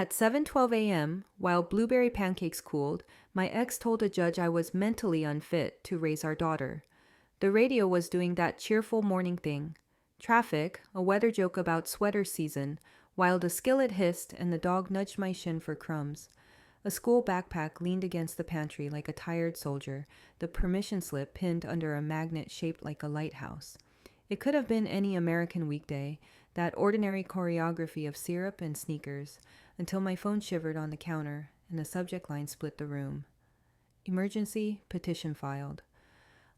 At 7:12 a.m., while blueberry pancakes cooled, my ex told a judge I was mentally unfit to raise our daughter. The radio was doing that cheerful morning thing. Traffic, a weather joke about sweater season, while the skillet hissed and the dog nudged my shin for crumbs. A school backpack leaned against the pantry like a tired soldier, the permission slip pinned under a magnet shaped like a lighthouse. It could have been any American weekday, that ordinary choreography of syrup and sneakers, until my phone shivered on the counter and the subject line split the room. Emergency petition filed.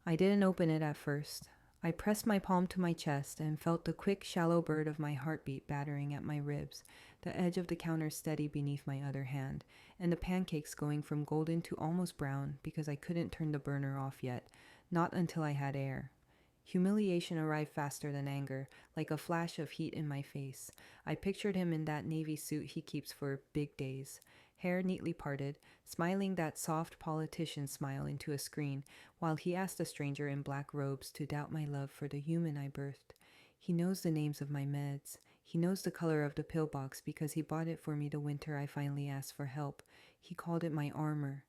I didn't open it at first. I pressed my palm to my chest and felt the quick, shallow bird of my heartbeat battering at my ribs, the edge of the counter steady beneath my other hand, and the pancakes going from golden to almost brown because I couldn't turn the burner off yet, not until I had air. Humiliation arrived faster than anger, like a flash of heat in my face. I pictured him in that navy suit he keeps for big days, hair neatly parted, smiling that soft politician smile into a screen, while he asked a stranger in black robes to doubt my love for the human I birthed. He knows the names of my meds. He knows the color of the pillbox because he bought it for me the winter I finally asked for help. He called it my armor.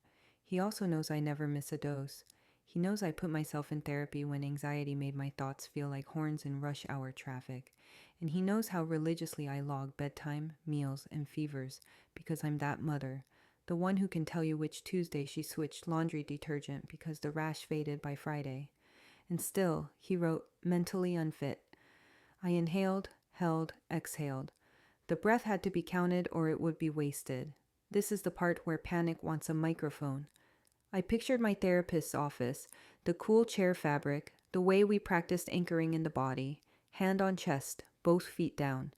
He also knows I never miss a dose. He knows I put myself in therapy when anxiety made my thoughts feel like horns in rush hour traffic. And he knows how religiously I log bedtime, meals, and fevers because I'm that mother, the one who can tell you which Tuesday she switched laundry detergent because the rash faded by Friday. And still, he wrote, mentally unfit. I inhaled, held, exhaled. The breath had to be counted or it would be wasted. This is the part where panic wants a microphone. I pictured my therapist's office, the cool chair fabric, the way we practiced anchoring in the body, hand on chest, both feet down.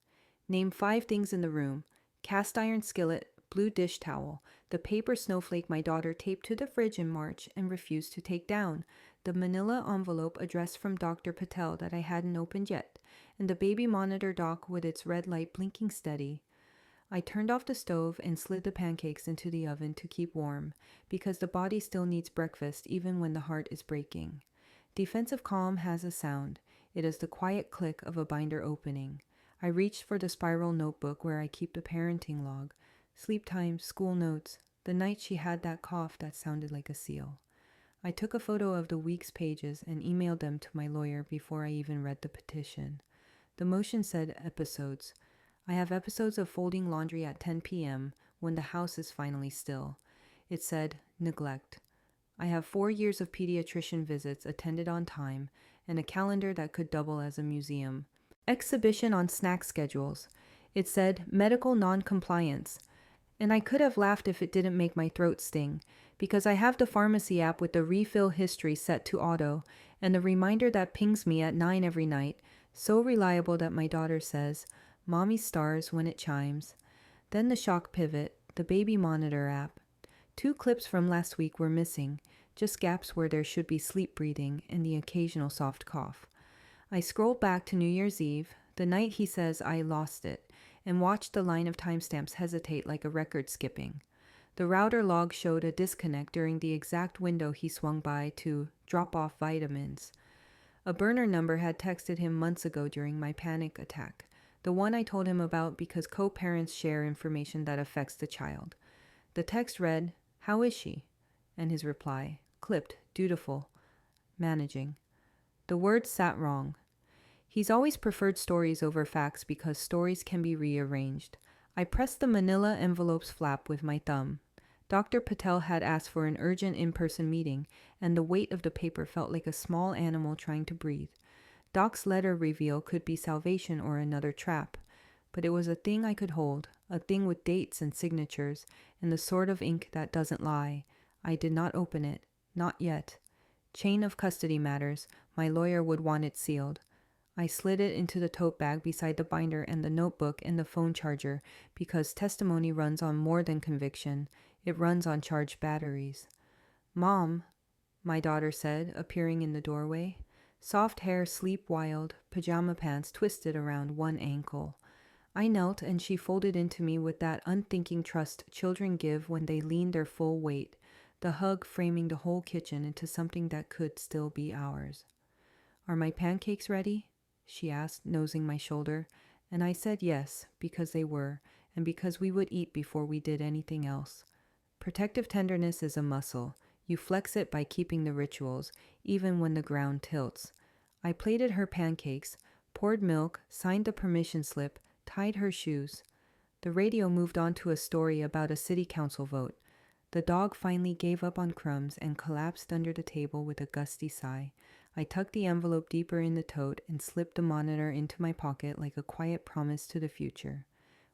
Name 5 things in the room: cast iron skillet, blue dish towel, the paper snowflake my daughter taped to the fridge in March and refused to take down, the manila envelope addressed from Dr. Patel that I hadn't opened yet, and the baby monitor dock with its red light blinking steady. I turned off the stove and slid the pancakes into the oven to keep warm, because the body still needs breakfast even when the heart is breaking. Defensive calm has a sound. It is the quiet click of a binder opening. I reached for the spiral notebook where I keep the parenting log, sleep times, school notes, the night she had that cough that sounded like a seal. I took a photo of the week's pages and emailed them to my lawyer before I even read the petition. The motion said episodes. I have episodes of folding laundry at 10 p.m. when the house is finally still. It said neglect. I have 4 years of pediatrician visits attended on time and a calendar that could double as a museum. Exhibition on snack schedules. It said medical non-compliance. And I could have laughed if it didn't make my throat sting, because I have the pharmacy app with the refill history set to auto and the reminder that pings me at 9 every night, so reliable that my daughter says, Mommy stars when it chimes. Then the shock pivot, the baby monitor app. 2 clips from last week were missing, just gaps where there should be sleep breathing and the occasional soft cough. I scrolled back to New Year's Eve, the night he says I lost it, and watched the line of timestamps hesitate like a record skipping. The router log showed a disconnect during the exact window he swung by to drop off vitamins. A burner number had texted him months ago during my panic attack. The one I told him about because co-parents share information that affects the child. The text read, "How is she?" And his reply, clipped, dutiful, managing. The words sat wrong. He's always preferred stories over facts because stories can be rearranged. I pressed the manila envelope's flap with my thumb. Dr. Patel had asked for an urgent in-person meeting, and the weight of the paper felt like a small animal trying to breathe. Doc's letter reveal could be salvation or another trap, but it was a thing I could hold, a thing with dates and signatures, and the sort of ink that doesn't lie. I did not open it, not yet. Chain of custody matters, my lawyer would want it sealed. I slid it into the tote bag beside the binder and the notebook and the phone charger because testimony runs on more than conviction, it runs on charged batteries. Mom, my daughter said, appearing in the doorway. Soft hair sleep wild, pajama pants twisted around one ankle. I knelt and she folded into me with that unthinking trust children give when they lean their full weight, the hug framing the whole kitchen into something that could still be ours. Are my pancakes ready? She asked, nosing my shoulder, and I said yes, because they were, and because we would eat before we did anything else. Protective tenderness is a muscle. You flex it by keeping the rituals, even when the ground tilts. I plated her pancakes, poured milk, signed the permission slip, tied her shoes. The radio moved on to a story about a city council vote. The dog finally gave up on crumbs and collapsed under the table with a gusty sigh. I tucked the envelope deeper in the tote and slipped the monitor into my pocket like a quiet promise to the future.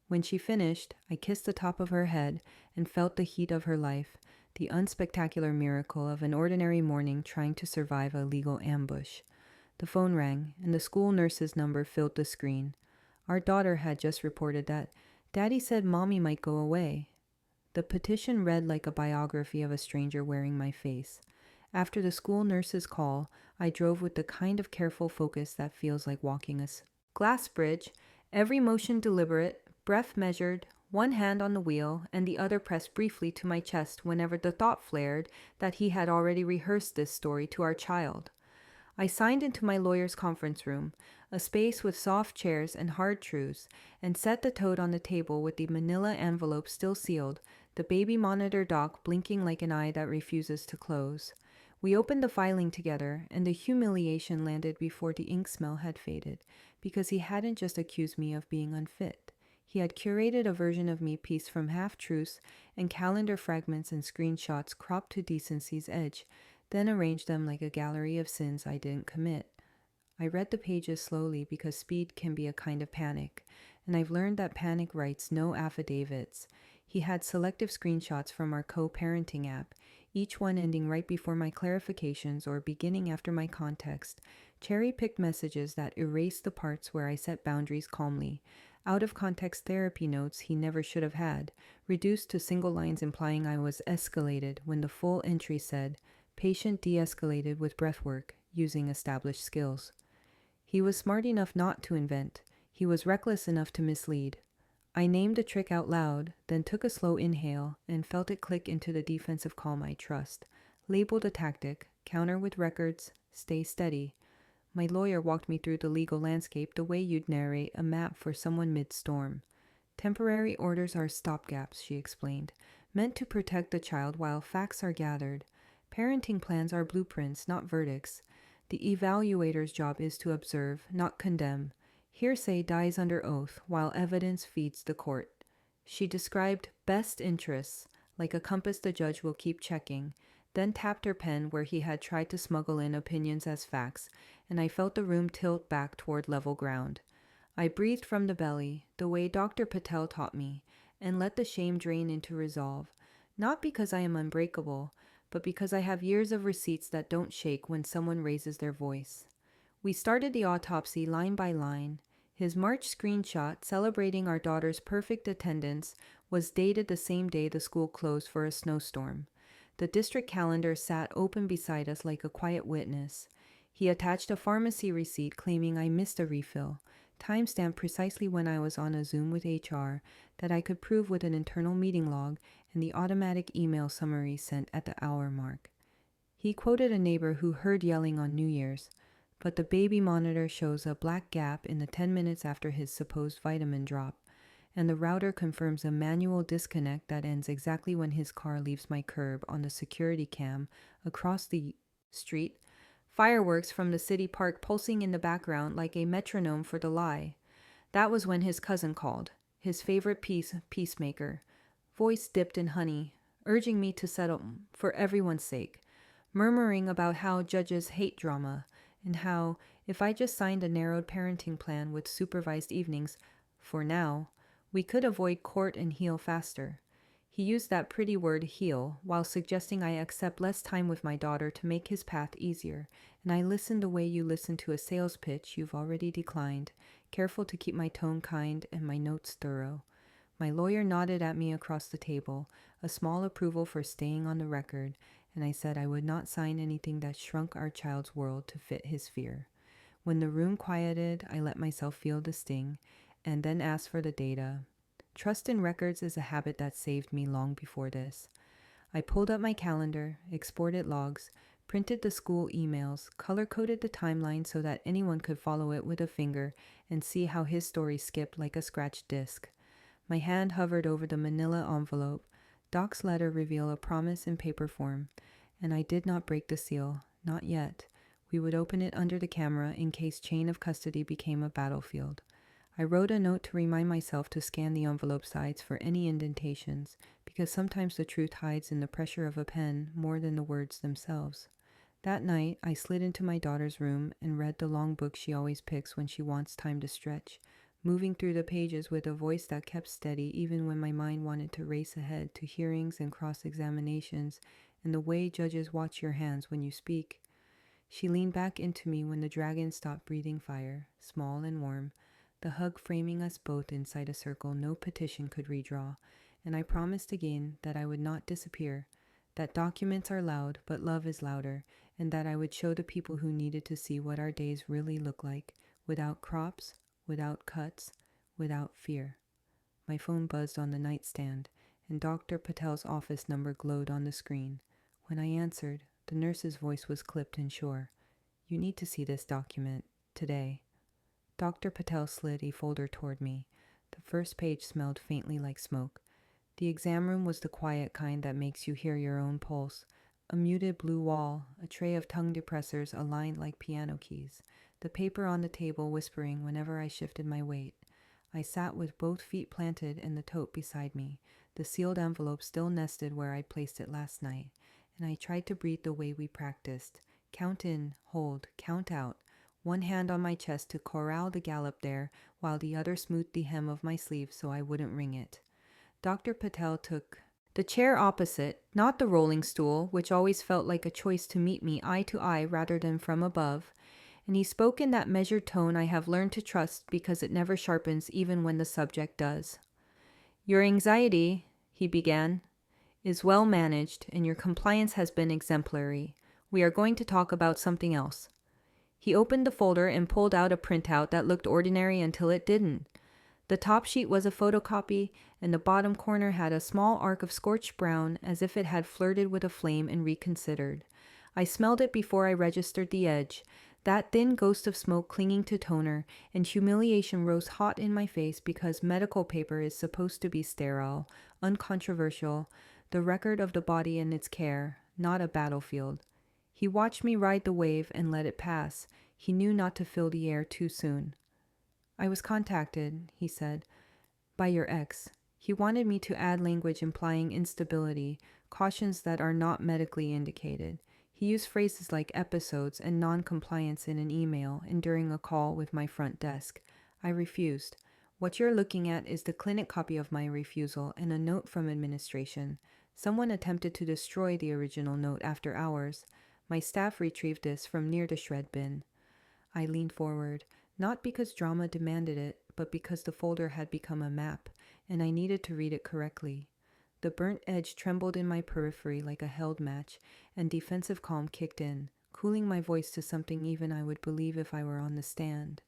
When she finished, I kissed the top of her head and felt the heat of her life, the unspectacular miracle of an ordinary morning trying to survive a legal ambush. The phone rang, and the school nurse's number filled the screen. Our daughter had just reported that Daddy said Mommy might go away. The petition read like a biography of a stranger wearing my face. After the school nurse's call, I drove with the kind of careful focus that feels like walking a glass bridge, every motion deliberate, breath measured, one hand on the wheel and the other pressed briefly to my chest whenever the thought flared that he had already rehearsed this story to our child. I signed into my lawyer's conference room, a space with soft chairs and hard truths, and set the tote on the table with the manila envelope still sealed, the baby monitor dock blinking like an eye that refuses to close. We opened the filing together, and the humiliation landed before the ink smell had faded, because he hadn't just accused me of being unfit. He had curated a version of me pieced from half-truths and calendar fragments and screenshots cropped to decency's edge, then arranged them like a gallery of sins I didn't commit. I read the pages slowly because speed can be a kind of panic, and I've learned that panic writes no affidavits. He had selective screenshots from our co-parenting app, each one ending right before my clarifications or beginning after my context, cherry-picked messages that erased the parts where I set boundaries calmly, out-of-context therapy notes he never should have had, reduced to single lines implying I was escalated when the full entry said, patient de-escalated with breathwork, using established skills. He was smart enough not to invent. He was reckless enough to mislead. I named the trick out loud, then took a slow inhale and felt it click into the defensive calm I trust. Labeled a tactic, counter with records, stay steady. My lawyer walked me through the legal landscape the way you'd narrate a map for someone mid-storm. Temporary orders are stopgaps, she explained, meant to protect the child while facts are gathered. Parenting plans are blueprints, not verdicts. The evaluator's job is to observe, not condemn. Hearsay dies under oath, while evidence feeds the court. She described best interests, like a compass the judge will keep checking, then tapped her pen where he had tried to smuggle in opinions as facts, and I felt the room tilt back toward level ground. I breathed from the belly, the way Dr. Patel taught me, and let the shame drain into resolve, not because I am unbreakable, but because I have years of receipts that don't shake when someone raises their voice. We started the autopsy line by line. His March screenshot celebrating our daughter's perfect attendance was dated the same day the school closed for a snowstorm. The district calendar sat open beside us like a quiet witness. He attached a pharmacy receipt claiming I missed a refill, timestamped precisely when I was on a Zoom with HR, that I could prove with an internal meeting log and the automatic email summary sent at the hour mark. He quoted a neighbor who heard yelling on New Year's, but the baby monitor shows a black gap in the 10 minutes after his supposed vitamin drop, and the router confirms a manual disconnect that ends exactly when his car leaves my curb on the security cam across the street, fireworks from the city park pulsing in the background like a metronome for the lie. That was when his cousin called, his favorite peacemaker, voice dipped in honey, urging me to settle for everyone's sake, murmuring about how judges hate drama, and how, if I just signed a narrowed parenting plan with supervised evenings, for now, we could avoid court and heal faster. He used that pretty word heal while suggesting I accept less time with my daughter to make his path easier, and I listened the way you listen to a sales pitch you've already declined, careful to keep my tone kind and my notes thorough. My lawyer nodded at me across the table, a small approval for staying on the record, and I said I would not sign anything that shrunk our child's world to fit his fear. When the room quieted, I let myself feel the sting, and then asked for the data. Trust in records is a habit that saved me long before this. I pulled up my calendar, exported logs, printed the school emails, color-coded the timeline so that anyone could follow it with a finger and see how his story skipped like a scratched disc. My hand hovered over the manila envelope. Doc's letter revealed a promise in paper form, and I did not break the seal. Not yet. We would open it under the camera in case chain of custody became a battlefield. I wrote a note to remind myself to scan the envelope sides for any indentations, because sometimes the truth hides in the pressure of a pen more than the words themselves. That night, I slid into my daughter's room and read the long book she always picks when she wants time to stretch, moving through the pages with a voice that kept steady even when my mind wanted to race ahead to hearings and cross-examinations and the way judges watch your hands when you speak. She leaned back into me when the dragon stopped breathing fire, small and warm, the hug framing us both inside a circle no petition could redraw, and I promised again that I would not disappear, that documents are loud, but love is louder, and that I would show the people who needed to see what our days really look like, without crops, without cuts, without fear. My phone buzzed on the nightstand, and Dr. Patel's office number glowed on the screen. When I answered, the nurse's voice was clipped and sure. "You need to see this document. Today." Dr. Patel slid a folder toward me. The first page smelled faintly like smoke. The exam room was the quiet kind that makes you hear your own pulse. A muted blue wall, a tray of tongue depressors aligned like piano keys, the paper on the table whispering whenever I shifted my weight. I sat with both feet planted and the tote beside me, the sealed envelope still nested where I'd placed it last night, and I tried to breathe the way we practiced. Count in, hold, count out. One hand on my chest to corral the gallop there, while the other smoothed the hem of my sleeve so I wouldn't wring it. Dr. Patel took the chair opposite, not the rolling stool, which always felt like a choice to meet me eye to eye rather than from above, and he spoke in that measured tone I have learned to trust because it never sharpens even when the subject does. "Your anxiety," he began, "is well managed, and your compliance has been exemplary. We are going to talk about something else." He opened the folder and pulled out a printout that looked ordinary until it didn't. The top sheet was a photocopy, and the bottom corner had a small arc of scorched brown as if it had flirted with a flame and reconsidered. I smelled it before I registered the edge, that thin ghost of smoke clinging to toner, and humiliation rose hot in my face because medical paper is supposed to be sterile, uncontroversial, the record of the body and its care, not a battlefield. He watched me ride the wave and let it pass. He knew not to fill the air too soon. "I was contacted," he said, "by your ex. He wanted me to add language implying instability, cautions that are not medically indicated. He used phrases like episodes and non-compliance in an email and during a call with my front desk. I refused. What you're looking at is the clinic copy of my refusal and a note from administration. Someone attempted to destroy the original note after hours. My staff retrieved this from near the shred bin." I leaned forward, not because drama demanded it, but because the folder had become a map, and I needed to read it correctly. The burnt edge trembled in my periphery like a held match, and defensive calm kicked in, cooling my voice to something even I would believe if I were on the stand.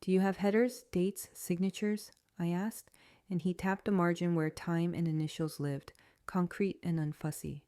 "Do you have headers, dates, signatures?" I asked, and he tapped the margin where time and initials lived, concrete and unfussy.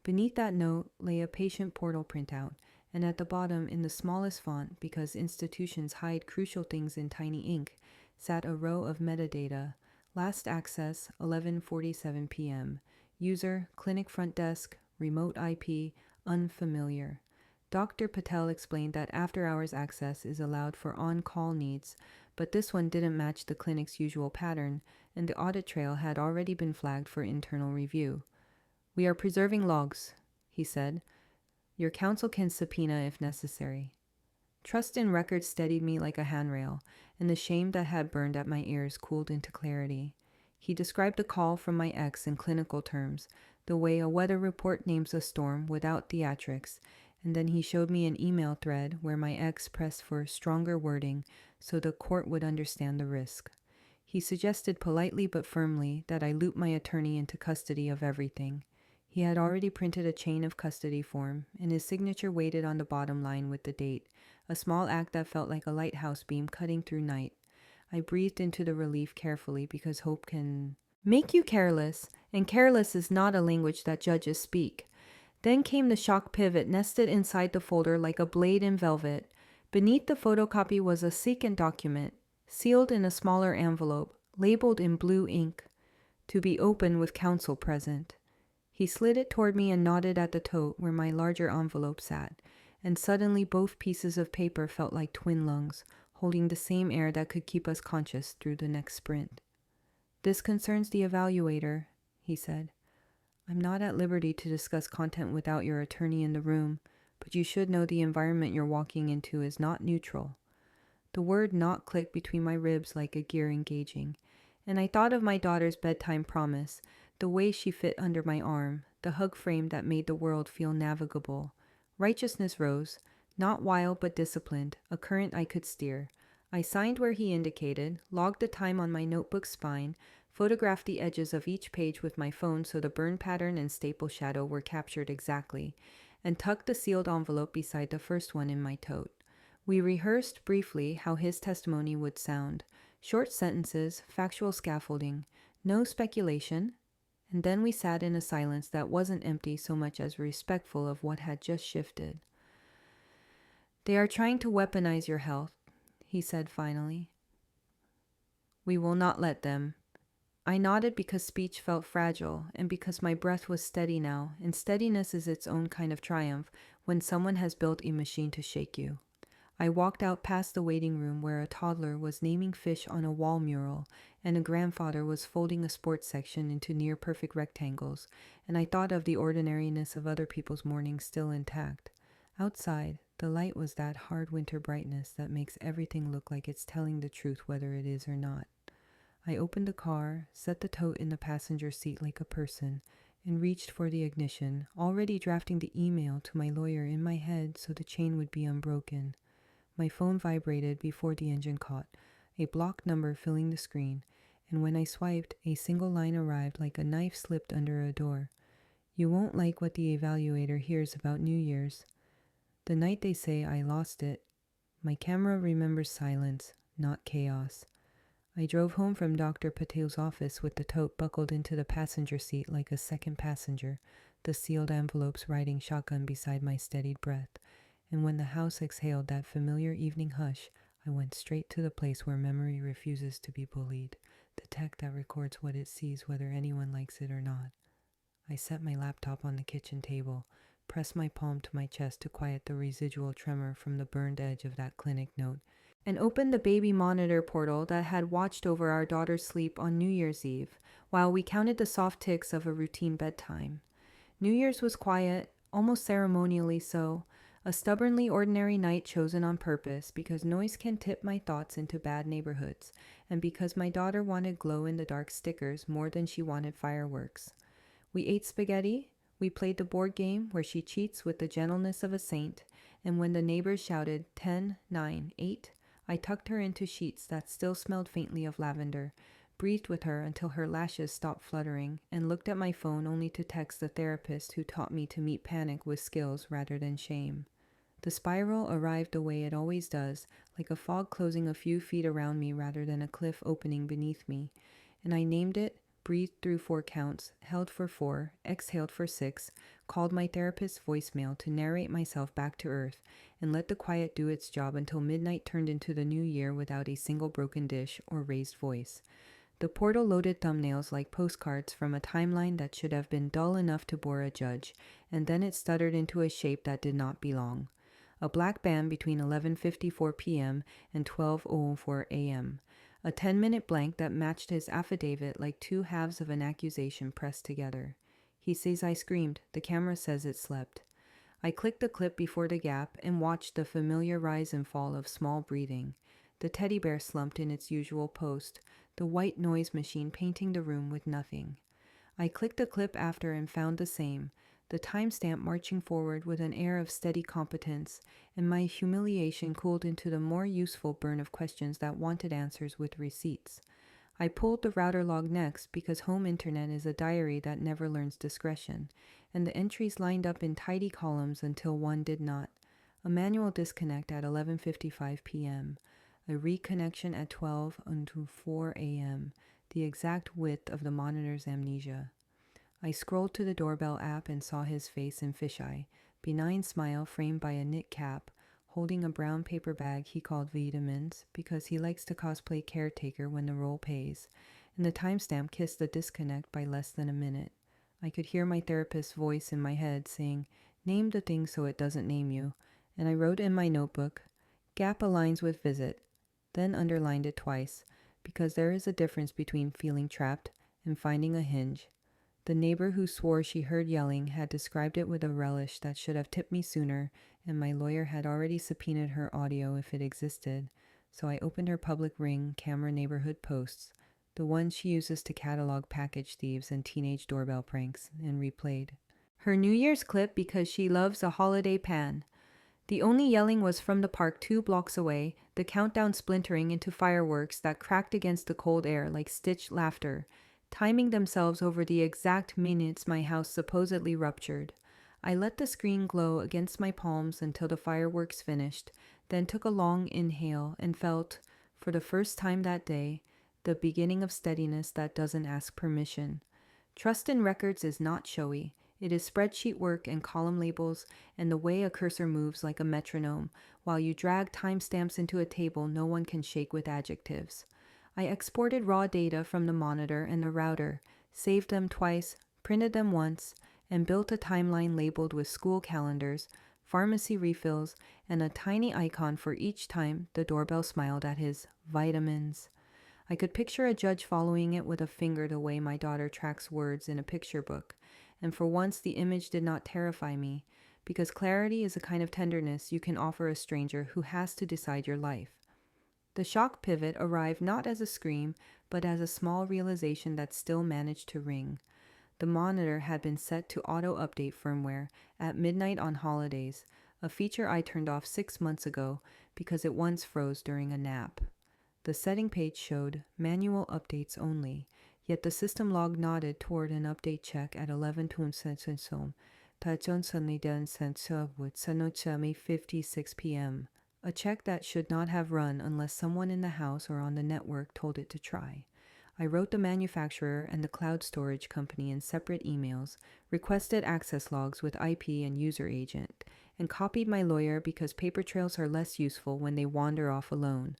Beneath that note lay a patient portal printout, and at the bottom, in the smallest font, because institutions hide crucial things in tiny ink, sat a row of metadata. Last access, 11:47 p.m. User, clinic front desk, remote IP, unfamiliar. Dr. Patel explained that after-hours access is allowed for on-call needs, but this one didn't match the clinic's usual pattern, and the audit trail had already been flagged for internal review. "We are preserving logs," he said. "Your counsel can subpoena if necessary." Trust in records steadied me like a handrail, and the shame that had burned at my ears cooled into clarity. He described the call from my ex in clinical terms, the way a weather report names a storm without theatrics, and then he showed me an email thread where my ex pressed for stronger wording so the court would understand the risk. He suggested politely but firmly that I loop my attorney into custody of everything. He had already printed a chain of custody form, and his signature waited on the bottom line with the date, a small act that felt like a lighthouse beam cutting through night. I breathed into the relief carefully because hope can make you careless, and careless is not a language that judges speak. Then came the shock pivot nested inside the folder like a blade in velvet. Beneath the photocopy was a second document, sealed in a smaller envelope, labeled in blue ink, to be opened with counsel present. He slid it toward me and nodded at the tote where my larger envelope sat, and suddenly both pieces of paper felt like twin lungs, holding the same air that could keep us conscious through the next sprint. "This concerns the evaluator," he said. "I'm not at liberty to discuss content without your attorney in the room, but you should know the environment you're walking into is not neutral." The word "not" clicked between my ribs like a gear engaging, and I thought of my daughter's bedtime promise, the way she fit under my arm, the hug frame that made the world feel navigable. Righteousness rose, not wild but disciplined, a current I could steer. I signed where he indicated, logged the time on my notebook spine, photographed the edges of each page with my phone so the burn pattern and staple shadow were captured exactly, and tucked the sealed envelope beside the first one in my tote. We rehearsed briefly how his testimony would sound. Short sentences, factual scaffolding, no speculation, and then we sat in a silence that wasn't empty so much as respectful of what had just shifted. "They are trying to weaponize your health," he said finally. "We will not let them." I nodded because speech felt fragile and because my breath was steady now, and steadiness is its own kind of triumph when someone has built a machine to shake you. I walked out past the waiting room where a toddler was naming fish on a wall mural and a grandfather was folding a sports section into near-perfect rectangles, and I thought of the ordinariness of other people's mornings still intact. Outside, the light was that hard winter brightness that makes everything look like it's telling the truth whether it is or not. I opened the car, set the tote in the passenger seat like a person, and reached for the ignition, already drafting the email to my lawyer in my head so the chain would be unbroken. My phone vibrated before the engine caught, a blocked number filling the screen, and when I swiped, a single line arrived like a knife slipped under a door. "You won't like what the evaluator hears about New Year's. The night they say I lost it, my camera remembers silence, not chaos." I drove home from Dr. Patel's office with the tote buckled into the passenger seat like a second passenger, the sealed envelopes riding shotgun beside my steadied breath. And when the house exhaled that familiar evening hush, I went straight to the place where memory refuses to be bullied, the tech that records what it sees whether anyone likes it or not. I set my laptop on the kitchen table, pressed my palm to my chest to quiet the residual tremor from the burned edge of that clinic note, and opened the baby monitor portal that had watched over our daughter's sleep on New Year's Eve, while we counted the soft ticks of a routine bedtime. New Year's was quiet, almost ceremonially so, a stubbornly ordinary night chosen on purpose because noise can tip my thoughts into bad neighborhoods, and because my daughter wanted glow-in-the-dark stickers more than she wanted fireworks. We ate spaghetti, we played the board game where she cheats with the gentleness of a saint, and when the neighbors shouted 10, 9, 8, I tucked her into sheets that still smelled faintly of lavender, breathed with her until her lashes stopped fluttering, and looked at my phone only to text the therapist who taught me to meet panic with skills rather than shame. The spiral arrived the way it always does, like a fog closing a few feet around me rather than a cliff opening beneath me, and I named it, breathed through 4 counts, held for 4, exhaled for 6, called my therapist's voicemail to narrate myself back to earth, and let the quiet do its job until midnight turned into the new year without a single broken dish or raised voice. The portal loaded thumbnails like postcards from a timeline that should have been dull enough to bore a judge, and then it stuttered into a shape that did not belong. A black band between 11:54 p.m. and 12:04 a.m. A 10-minute blank that matched his affidavit like 2 halves of an accusation pressed together. He says I screamed. The camera says it slept. I clicked the clip before the gap and watched the familiar rise and fall of small breathing. The teddy bear slumped in its usual post, the white noise machine painting the room with nothing. I clicked the clip after and found the same, the timestamp marching forward with an air of steady competence, and my humiliation cooled into the more useful burn of questions that wanted answers with receipts. I pulled the router log next because home internet is a diary that never learns discretion, and the entries lined up in tidy columns until one did not. A manual disconnect at 11:55 p.m., a reconnection at 12 until 4 a.m., the exact width of the monitor's amnesia. I scrolled to the doorbell app and saw his face in fisheye, benign smile framed by a knit cap, holding a brown paper bag he called vitamins because he likes to cosplay caretaker when the role pays, and the timestamp kissed the disconnect by less than a minute. I could hear my therapist's voice in my head saying, "Name the thing so it doesn't name you," and I wrote in my notebook, "Gap aligns with visit," then underlined it twice, because there is a difference between feeling trapped and finding a hinge. The neighbor who swore she heard yelling had described it with a relish that should have tipped me sooner, and my lawyer had already subpoenaed her audio if it existed, so I opened her public ring camera neighborhood posts, the ones she uses to catalog package thieves and teenage doorbell pranks, and replayed her New Year's clip because she loves a holiday pan. The only yelling was from the park 2 blocks away, the countdown splintering into fireworks that cracked against the cold air like stitched laughter, timing themselves over the exact minutes my house supposedly ruptured. I let the screen glow against my palms until the fireworks finished, then took a long inhale and felt, for the first time that day, the beginning of steadiness that doesn't ask permission. Trust in records is not showy. It is spreadsheet work and column labels and the way a cursor moves like a metronome, while you drag timestamps into a table no one can shake with adjectives. I exported raw data from the monitor and the router, saved them twice, printed them once, and built a timeline labeled with school calendars, pharmacy refills, and a tiny icon for each time the doorbell smiled at his vitamins. I could picture a judge following it with a finger the way my daughter tracks words in a picture book, and for once the image did not terrify me, because clarity is a kind of tenderness you can offer a stranger who has to decide your life. The shock pivot arrived not as a scream, but as a small realization that still managed to ring. The monitor had been set to auto-update firmware at midnight on holidays, a feature I turned off 6 months ago because it once froze during a nap. The setting page showed manual updates only, yet the system log nodded toward an update check at 11:56 p.m., a check that should not have run unless someone in the house or on the network told it to try. I wrote the manufacturer and the cloud storage company in separate emails, requested access logs with IP and user agent, and copied my lawyer because paper trails are less useful when they wander off alone.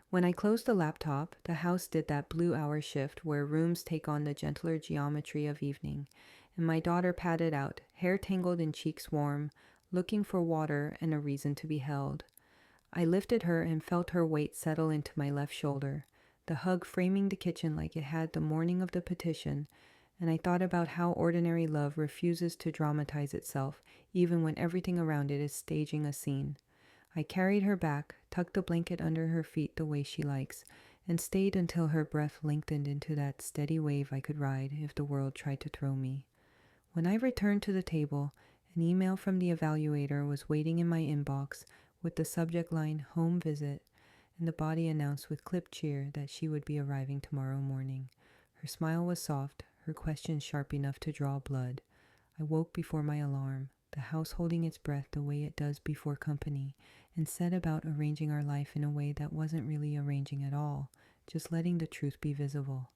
When I closed the laptop, the house did that blue hour shift where rooms take on the gentler geometry of evening, and my daughter padded out, hair tangled and cheeks warm, looking for water and a reason to be held. I lifted her and felt her weight settle into my left shoulder, the hug framing the kitchen like it had the morning of the petition, and I thought about how ordinary love refuses to dramatize itself, even when everything around it is staging a scene. I carried her back, tucked the blanket under her feet the way she likes, and stayed until her breath lengthened into that steady wave I could ride if the world tried to throw me. When I returned to the table, an email from the evaluator was waiting in my inbox with the subject line "Home Visit," and the body announced with clipped cheer that she would be arriving tomorrow morning. Her smile was soft, her questions sharp enough to draw blood. I woke before my alarm, the house holding its breath the way it does before company, and set about arranging our life in a way that wasn't really arranging at all, just letting the truth be visible.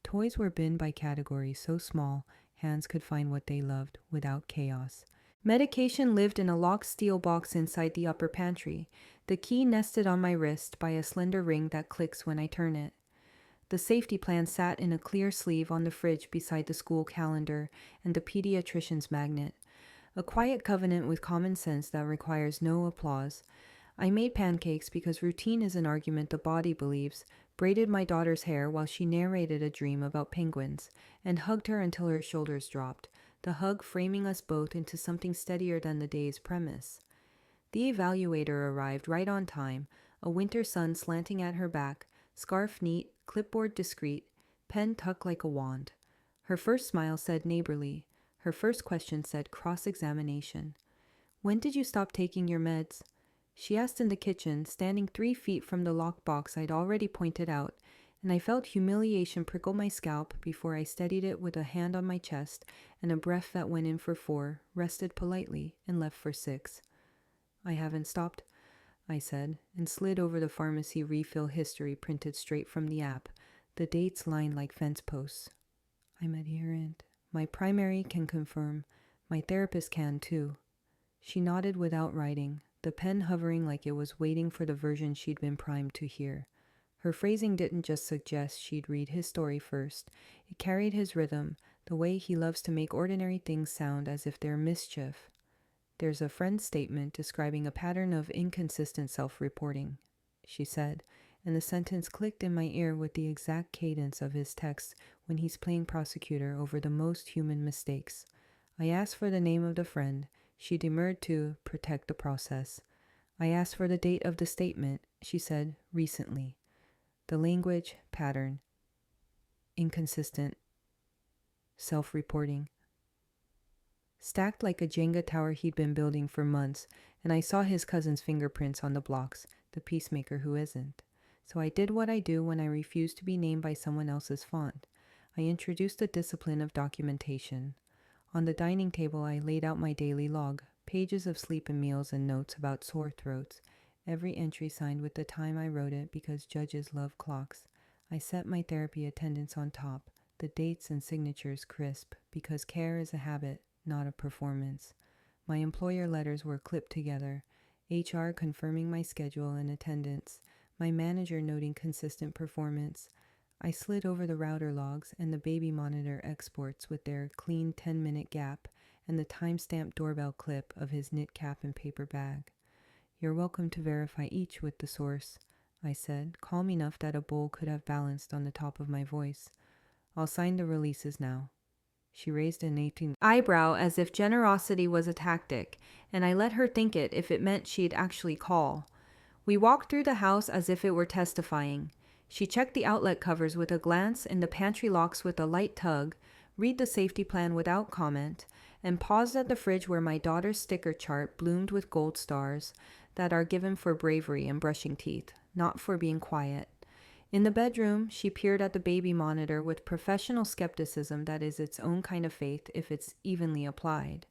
Toys were binned by category so small, hands could find what they loved without chaos. Medication lived in a locked steel box inside the upper pantry, the key nested on my wrist by a slender ring that clicks when I turn it. The safety plan sat in a clear sleeve on the fridge beside the school calendar and the pediatrician's magnet. A quiet covenant with common sense that requires no applause. I made pancakes because routine is an argument the body believes, braided my daughter's hair while she narrated a dream about penguins, and hugged her until her shoulders dropped, the hug framing us both into something steadier than the day's premise. The evaluator arrived right on time, a winter sun slanting at her back, scarf neat, clipboard discreet, pen tucked like a wand. Her first smile said neighborly. Her first question said cross-examination. "When did you stop taking your meds?" She asked in the kitchen, standing 3 feet from the locked box I'd already pointed out, and I felt humiliation prickle my scalp before I steadied it with a hand on my chest and a breath that went in for 4, rested politely, and left for 6. "I haven't stopped," I said, and slid over the pharmacy refill history printed straight from the app, the dates lined like fence posts. "I'm adherent. My primary can confirm. My therapist can, too." She nodded without writing, the pen hovering like it was waiting for the version she'd been primed to hear. Her phrasing didn't just suggest she'd read his story first. It carried his rhythm, the way he loves to make ordinary things sound as if they're mischief. There's a friend's statement describing a pattern of inconsistent self-reporting, she said, and the sentence clicked in my ear with the exact cadence of his text when he's playing prosecutor over the most human mistakes. I asked for the name of the friend. She demurred to protect the process. I asked for the date of the statement. She said, recently. The language, pattern, inconsistent, self-reporting. Stacked like a Jenga tower he'd been building for months, and I saw his cousin's fingerprints on the blocks, the peacemaker who isn't. So I did what I do when I refuse to be named by someone else's font. I introduced the discipline of documentation. On the dining table, I laid out my daily log, pages of sleep and meals and notes about sore throats, every entry signed with the time I wrote it because judges love clocks. I set my therapy attendance on top, the dates and signatures crisp, because care is a habit, not a performance. My employer letters were clipped together, HR confirming my schedule and attendance, my manager noting consistent performance. I slid over the router logs and the baby monitor exports with their clean 10-minute gap and the time-stamped doorbell clip of his knit cap and paper bag. You're welcome to verify each with the source, I said, calm enough that a bowl could have balanced on the top of my voice. I'll sign the releases now. She raised an 18 eyebrow as if generosity was a tactic, and I let her think it if it meant she'd actually call. We walked through the house as if it were testifying. She checked the outlet covers with a glance and the pantry locks with a light tug, read the safety plan without comment, and paused at the fridge where my daughter's sticker chart bloomed with gold stars that are given for bravery and brushing teeth, not for being quiet. In the bedroom, she peered at the baby monitor with professional skepticism that is its own kind of faith if it's evenly applied.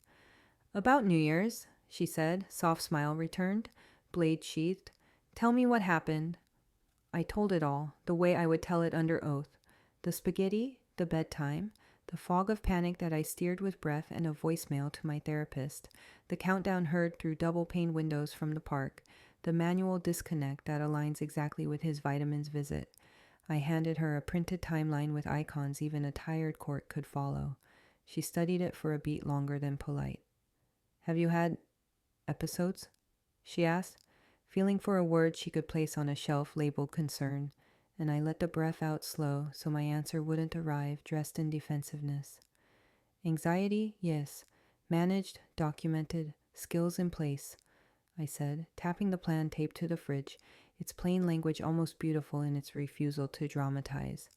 About New Year's, she said, soft smile returned, blade sheathed. Tell me what happened. I told it all, the way I would tell it under oath. The spaghetti, the bedtime, the fog of panic that I steered with breath and a voicemail to my therapist, the countdown heard through double-pane windows from the park, the manual disconnect that aligns exactly with his vitamins visit. I handed her a printed timeline with icons even a tired court could follow. She studied it for a beat longer than polite. Have you had episodes? She asked, feeling for a word she could place on a shelf labeled concern, and I let the breath out slow so my answer wouldn't arrive dressed in defensiveness. Anxiety, yes. Managed, documented, skills in place, I said, tapping the plan taped to the fridge, its plain language almost beautiful in its refusal to dramatize.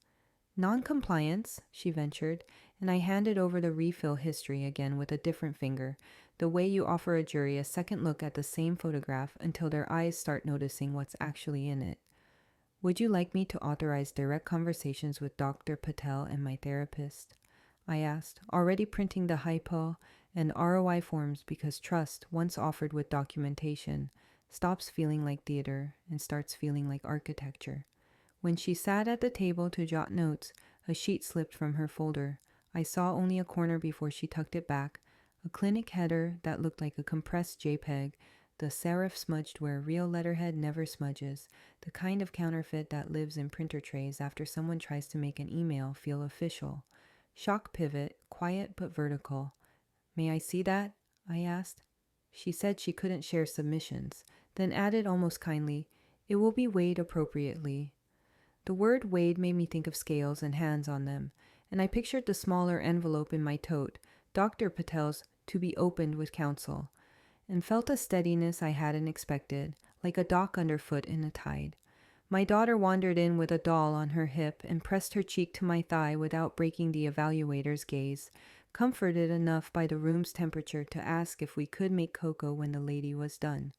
Non-compliance, she ventured, and I handed over the refill history again with a different finger, the way you offer a jury a second look at the same photograph until their eyes start noticing what's actually in it. Would you like me to authorize direct conversations with Dr. Patel and my therapist? I asked, already printing the hypo and ROI forms because trust, once offered with documentation, stops feeling like theater and starts feeling like architecture. When she sat at the table to jot notes, a sheet slipped from her folder. I saw only a corner before she tucked it back, a clinic header that looked like a compressed JPEG, the serif smudged where real letterhead never smudges, the kind of counterfeit that lives in printer trays after someone tries to make an email feel official. Shock pivot, quiet but vertical. May I see that? I asked. She said she couldn't share submissions, then added almost kindly, it will be weighed appropriately. The word weighed made me think of scales and hands on them, and I pictured the smaller envelope in my tote, Dr. Patel's to be opened with counsel, and felt a steadiness I hadn't expected, like a dock underfoot in a tide. My daughter wandered in with a doll on her hip and pressed her cheek to my thigh without breaking the evaluator's gaze, comforted enough by the room's temperature to ask if we could make cocoa when the lady was done.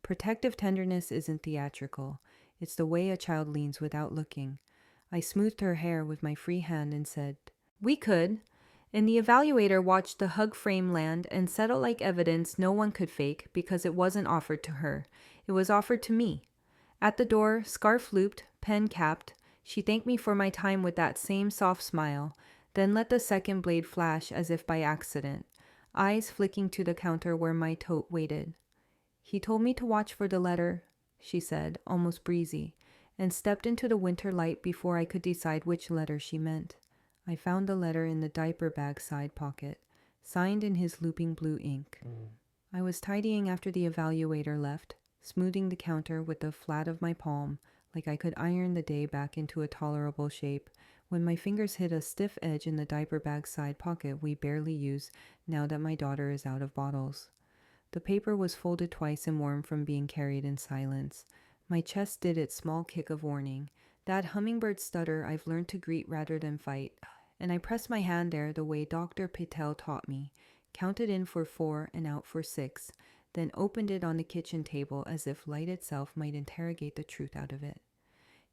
Protective tenderness isn't theatrical. It's the way a child leans without looking. I smoothed her hair with my free hand and said, we could. And the evaluator watched the hug frame land and settle like evidence no one could fake because it wasn't offered to her. It was offered to me. At the door, scarf looped, pen capped, she thanked me for my time with that same soft smile, then let the second blade flash as if by accident, eyes flicking to the counter where my tote waited. He told me to watch for the letter, she said, almost breezy, and stepped into the winter light before I could decide which letter she meant. I found the letter in the diaper bag side pocket, signed in his looping blue ink. I was tidying after the evaluator left, smoothing the counter with the flat of my palm, like I could iron the day back into a tolerable shape, when my fingers hit a stiff edge in the diaper bag side pocket we barely use now that my daughter is out of bottles. The paper was folded twice and warm from being carried in silence. My chest did its small kick of warning, that hummingbird stutter I've learned to greet rather than fight, and I pressed my hand there the way Dr. Patel taught me, counted in for 4 and out for 6, then opened it on the kitchen table as if light itself might interrogate the truth out of it.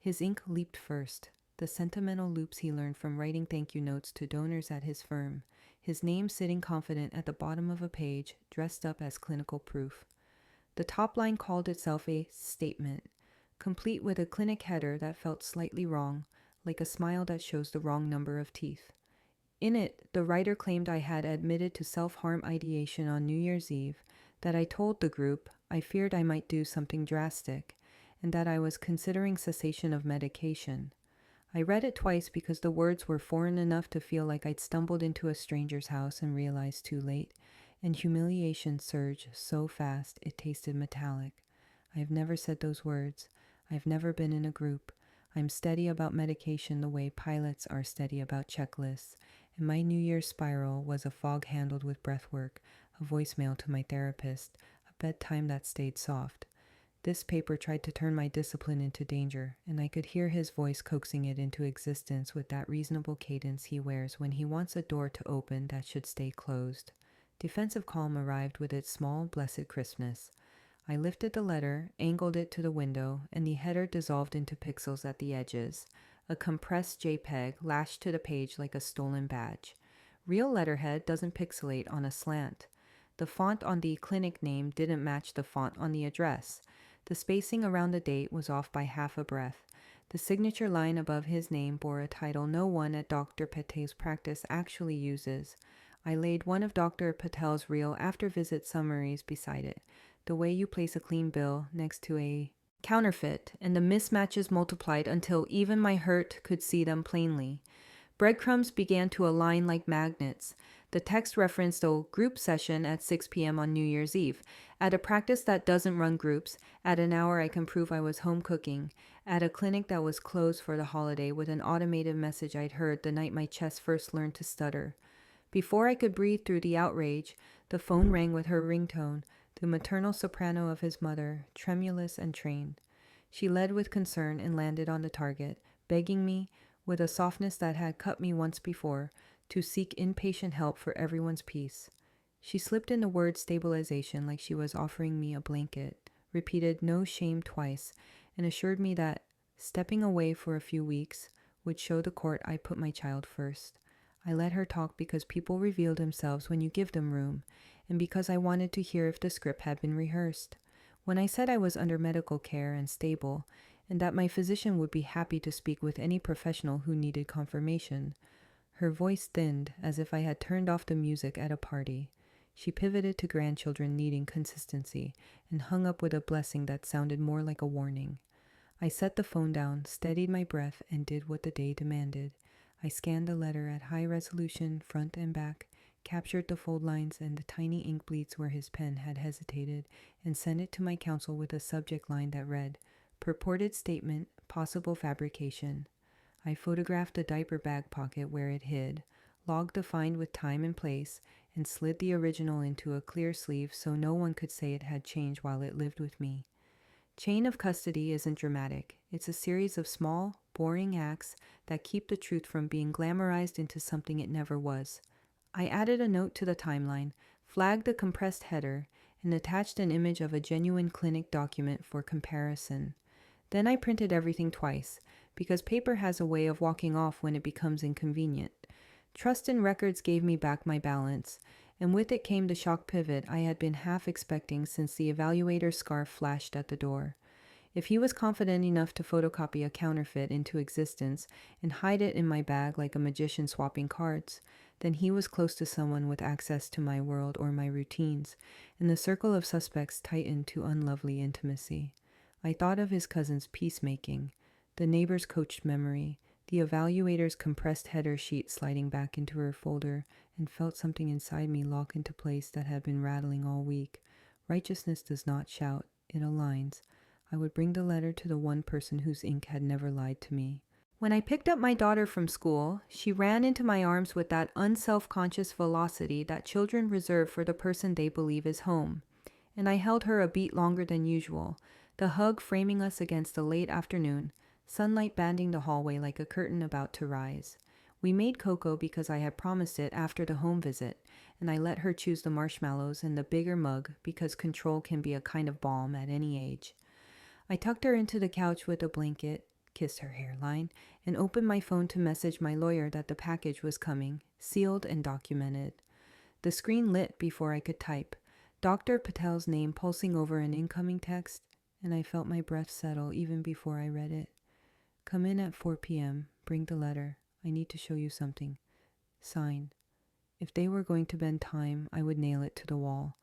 His ink leaped first, the sentimental loops he learned from writing thank you notes to donors at his firm, his name sitting confident at the bottom of a page, dressed up as clinical proof. The top line called itself a statement, complete with a clinic header that felt slightly wrong, like a smile that shows the wrong number of teeth. In it, the writer claimed I had admitted to self-harm ideation on New Year's Eve, that I told the group I feared I might do something drastic, and that I was considering cessation of medication. I read it twice because the words were foreign enough to feel like I'd stumbled into a stranger's house and realized too late, and humiliation surged so fast it tasted metallic. I have never said those words. I've never been in a group. I'm steady about medication the way pilots are steady about checklists, and my New Year's spiral was a fog handled with breathwork, a voicemail to my therapist, a bedtime that stayed soft. This paper tried to turn my discipline into danger, and I could hear his voice coaxing it into existence with that reasonable cadence he wears when he wants a door to open that should stay closed. Defensive calm arrived with its small, blessed crispness. I lifted the letter, angled it to the window, and the header dissolved into pixels at the edges, a compressed JPEG lashed to the page like a stolen badge. Real letterhead doesn't pixelate on a slant. The font on the clinic name didn't match the font on the address. The spacing around the date was off by half a breath. The signature line above his name bore a title no one at Dr. Patel's practice actually uses. I laid one of Dr. Patel's real after-visit summaries beside it, the way you place a clean bill next to a counterfeit, and the mismatches multiplied until even my hurt could see them plainly. Breadcrumbs began to align like magnets. The text referenced a group session at 6 p.m. on New Year's Eve, at a practice that doesn't run groups, at an hour I can prove I was home cooking, at a clinic that was closed for the holiday with an automated message I'd heard the night my chest first learned to stutter. Before I could breathe through the outrage, the phone rang with her ringtone, the maternal soprano of his mother, tremulous and trained. She led with concern and landed on the target, begging me, with a softness that had cut me once before, to seek inpatient help for everyone's peace. She slipped in the word stabilization like she was offering me a blanket, repeated no shame twice, and assured me that stepping away for a few weeks would show the court I put my child first. I let her talk because people reveal themselves when you give them room, and because I wanted to hear if the script had been rehearsed. When I said I was under medical care and stable, and that my physician would be happy to speak with any professional who needed confirmation, her voice thinned as if I had turned off the music at a party. She pivoted to grandchildren needing consistency and hung up with a blessing that sounded more like a warning. I set the phone down, steadied my breath, and did what the day demanded. I scanned the letter at high resolution, front and back, captured the fold lines and the tiny ink bleeds where his pen had hesitated, and sent it to my counsel with a subject line that read, "Purported statement, possible fabrication." I photographed the diaper bag pocket where it hid, logged the find with time and place, and slid the original into a clear sleeve so no one could say it had changed while it lived with me. Chain of custody isn't dramatic. It's a series of small, boring acts that keep the truth from being glamorized into something it never was. I added a note to the timeline, flagged the compressed header, and attached an image of a genuine clinic document for comparison. Then I printed everything twice, because paper has a way of walking off when it becomes inconvenient. Trust in records gave me back my balance, and with it came the shock pivot I had been half expecting since the evaluator's scarf flashed at the door. If he was confident enough to photocopy a counterfeit into existence and hide it in my bag like a magician swapping cards, then he was close to someone with access to my world or my routines, and the circle of suspects tightened to unlovely intimacy. I thought of his cousin's peacemaking, the neighbor's coached memory, the evaluator's compressed header sheet sliding back into her folder, and felt something inside me lock into place that had been rattling all week. Righteousness does not shout, it aligns. I would bring the letter to the one person whose ink had never lied to me. When I picked up my daughter from school, she ran into my arms with that unself-conscious velocity that children reserve for the person they believe is home. And I held her a beat longer than usual, the hug framing us against the late afternoon, sunlight banding the hallway like a curtain about to rise. We made cocoa because I had promised it after the home visit, and I let her choose the marshmallows and the bigger mug because control can be a kind of balm at any age. I tucked her into the couch with a blanket, kissed her hairline, and opened my phone to message my lawyer that the package was coming, sealed and documented. The screen lit before I could type, Dr. Patel's name pulsing over an incoming text, and I felt my breath settle even before I read it. Come in at 4 p.m., bring the letter. I need to show you something. Sign. If they were going to bend time, I would nail it to the wall.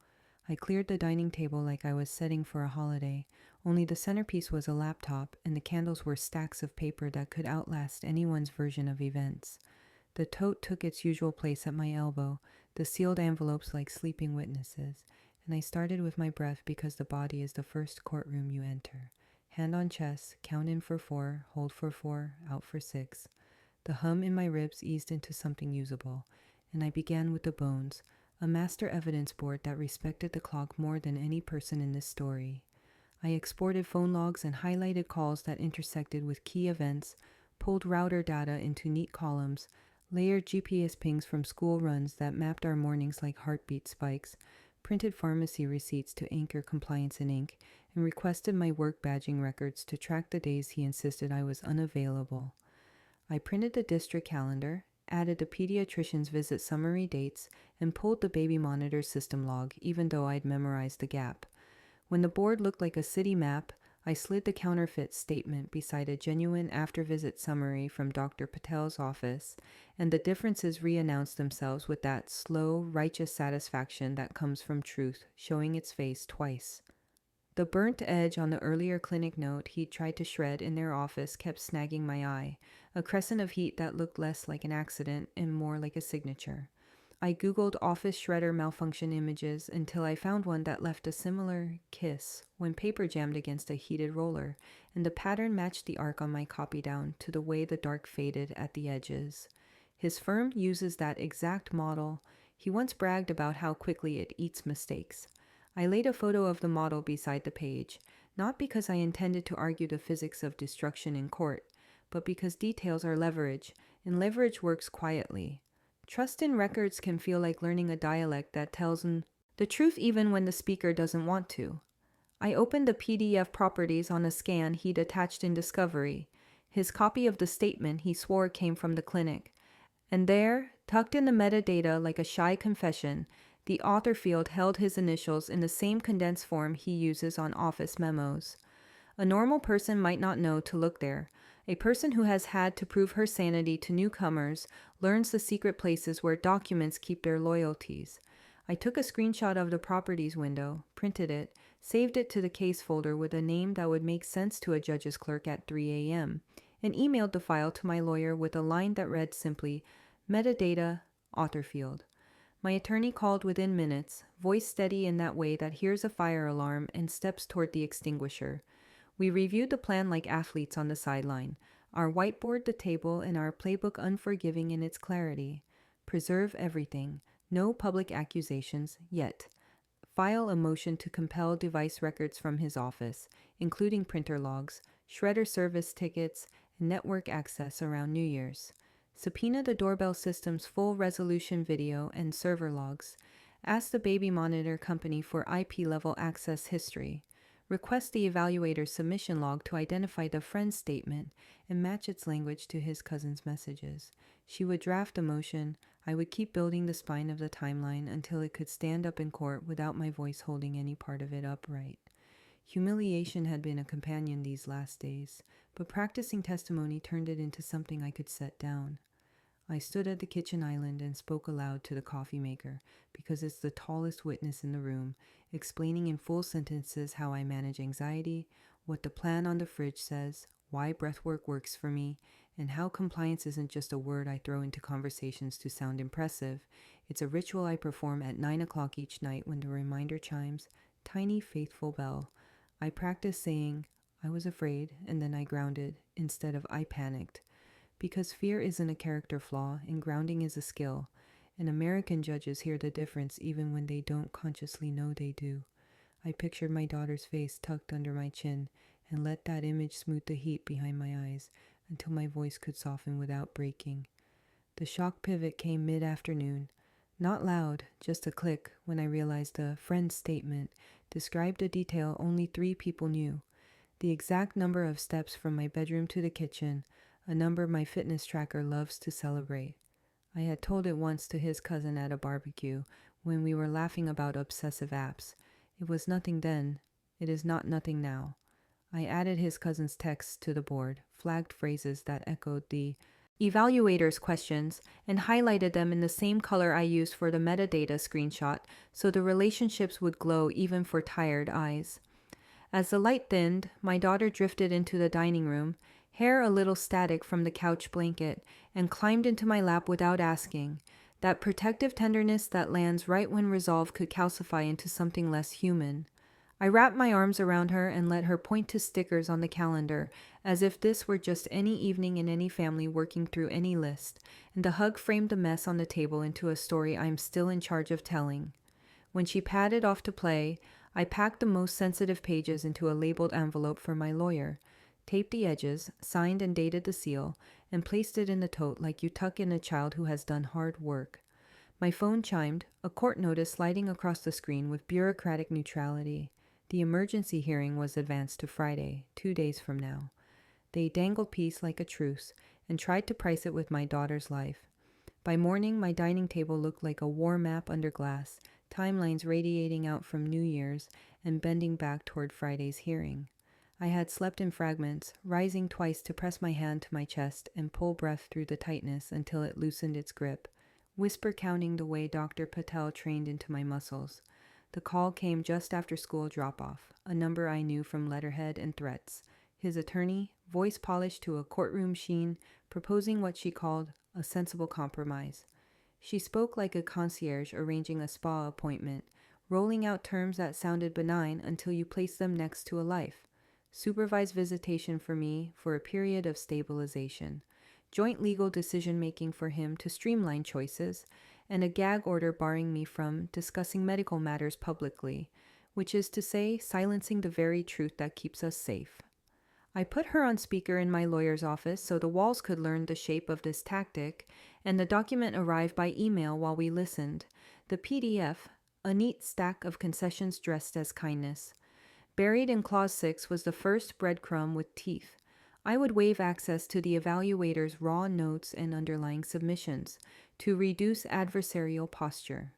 I cleared the dining table like I was setting for a holiday, only the centerpiece was a laptop and the candles were stacks of paper that could outlast anyone's version of events. The tote took its usual place at my elbow, the sealed envelopes like sleeping witnesses, and I started with my breath because the body is the first courtroom you enter. Hand on chest, count in for 4, hold for 4, out for 6. The hum in my ribs eased into something usable, and I began with the bones, a master evidence board that respected the clock more than any person in this story. I exported phone logs and highlighted calls that intersected with key events, pulled router data into neat columns, layered GPS pings from school runs that mapped our mornings like heartbeat spikes, printed pharmacy receipts to anchor compliance in ink, and requested my work badging records to track the days he insisted I was unavailable. I printed the district calendar, added the pediatrician's visit summary dates, and pulled the baby monitor system log, even though I'd memorized the gap. When the board looked like a city map, I slid the counterfeit statement beside a genuine after-visit summary from Dr. Patel's office, and the differences re-announced themselves with that slow, righteous satisfaction that comes from truth, showing its face twice. The burnt edge on the earlier clinic note he'd tried to shred in their office kept snagging my eye, a crescent of heat that looked less like an accident and more like a signature. I Googled office shredder malfunction images until I found one that left a similar kiss when paper jammed against a heated roller, and the pattern matched the arc on my copy down to the way the dark faded at the edges. His firm uses that exact model. He once bragged about how quickly it eats mistakes. I laid a photo of the model beside the page, not because I intended to argue the physics of destruction in court, but because details are leverage, and leverage works quietly. Trust in records can feel like learning a dialect that tells the truth even when the speaker doesn't want to. I opened the PDF properties on a scan he'd attached in Discovery, his copy of the statement he swore came from the clinic. And there, tucked in the metadata like a shy confession, the author field held his initials in the same condensed form he uses on office memos. A normal person might not know to look there. A person who has had to prove her sanity to newcomers learns the secret places where documents keep their loyalties. I took a screenshot of the properties window, printed it, saved it to the case folder with a name that would make sense to a judge's clerk at 3 a.m., and emailed the file to my lawyer with a line that read simply, Metadata, author field. My attorney called within minutes, voice steady in that way that hears a fire alarm and steps toward the extinguisher. We reviewed the plan like athletes on the sideline, our whiteboard the table and our playbook unforgiving in its clarity. Preserve everything. No public accusations, yet. File a motion to compel device records from his office, including printer logs, shredder service tickets, and network access around New Year's. Subpoena the doorbell system's full-resolution video and server logs. Ask the baby monitor company for IP-level access history. Request the evaluator's submission log to identify the friend's statement and match its language to his cousin's messages. She would draft a motion. I would keep building the spine of the timeline until it could stand up in court without my voice holding any part of it upright. Humiliation had been a companion these last days, but practicing testimony turned it into something I could set down. I stood at the kitchen island and spoke aloud to the coffee maker because it's the tallest witness in the room, explaining in full sentences how I manage anxiety, what the plan on the fridge says, why breathwork works for me, and how compliance isn't just a word I throw into conversations to sound impressive. It's a ritual I perform at 9 o'clock each night when the reminder chimes, tiny faithful bell. I practice saying, I was afraid, and then I grounded, instead of I panicked. Because fear isn't a character flaw and grounding is a skill, and American judges hear the difference even when they don't consciously know they do. I pictured my daughter's face tucked under my chin and let that image smooth the heat behind my eyes until my voice could soften without breaking. The shock pivot came mid-afternoon. Not loud, just a click when I realized the friend statement described a detail only 3 people knew. The exact number of steps from my bedroom to the kitchen, a number my fitness tracker loves to celebrate. I had told it once to his cousin at a barbecue when we were laughing about obsessive apps. It was nothing then. It is not nothing now. I added his cousin's texts to the board, flagged phrases that echoed the evaluator's questions, and highlighted them in the same color I used for the metadata screenshot so the relationships would glow even for tired eyes. As the light thinned, my daughter drifted into the dining room, hair a little static from the couch blanket, and climbed into my lap without asking. That protective tenderness that lands right when resolve could calcify into something less human. I wrapped my arms around her and let her point to stickers on the calendar, as if this were just any evening in any family working through any list, and the hug framed the mess on the table into a story I'm still in charge of telling. When she padded off to play, I packed the most sensitive pages into a labeled envelope for my lawyer, taped the edges, signed and dated the seal, and placed it in the tote like you tuck in a child who has done hard work. My phone chimed, a court notice sliding across the screen with bureaucratic neutrality. The emergency hearing was advanced to Friday, 2 days from now. They dangled peace like a truce and tried to price it with my daughter's life. By morning, my dining table looked like a war map under glass, timelines radiating out from New Year's and bending back toward Friday's hearing. I had slept in fragments, rising twice to press my hand to my chest and pull breath through the tightness until it loosened its grip, whisper counting the way Dr. Patel trained into my muscles. The call came just after school drop-off, a number I knew from letterhead and threats. His attorney, voice polished to a courtroom sheen, proposing what she called a sensible compromise. She spoke like a concierge arranging a spa appointment, rolling out terms that sounded benign until you placed them next to a life. Supervised visitation for me for a period of stabilization, joint legal decision-making for him to streamline choices, and a gag order barring me from discussing medical matters publicly, which is to say, silencing the very truth that keeps us safe. I put her on speaker in my lawyer's office so the walls could learn the shape of this tactic, and the document arrived by email while we listened. The PDF, a neat stack of concessions dressed as kindness. Buried in Clause 6 was the first breadcrumb with teeth. I would waive access to the evaluator's raw notes and underlying submissions to reduce adversarial posture.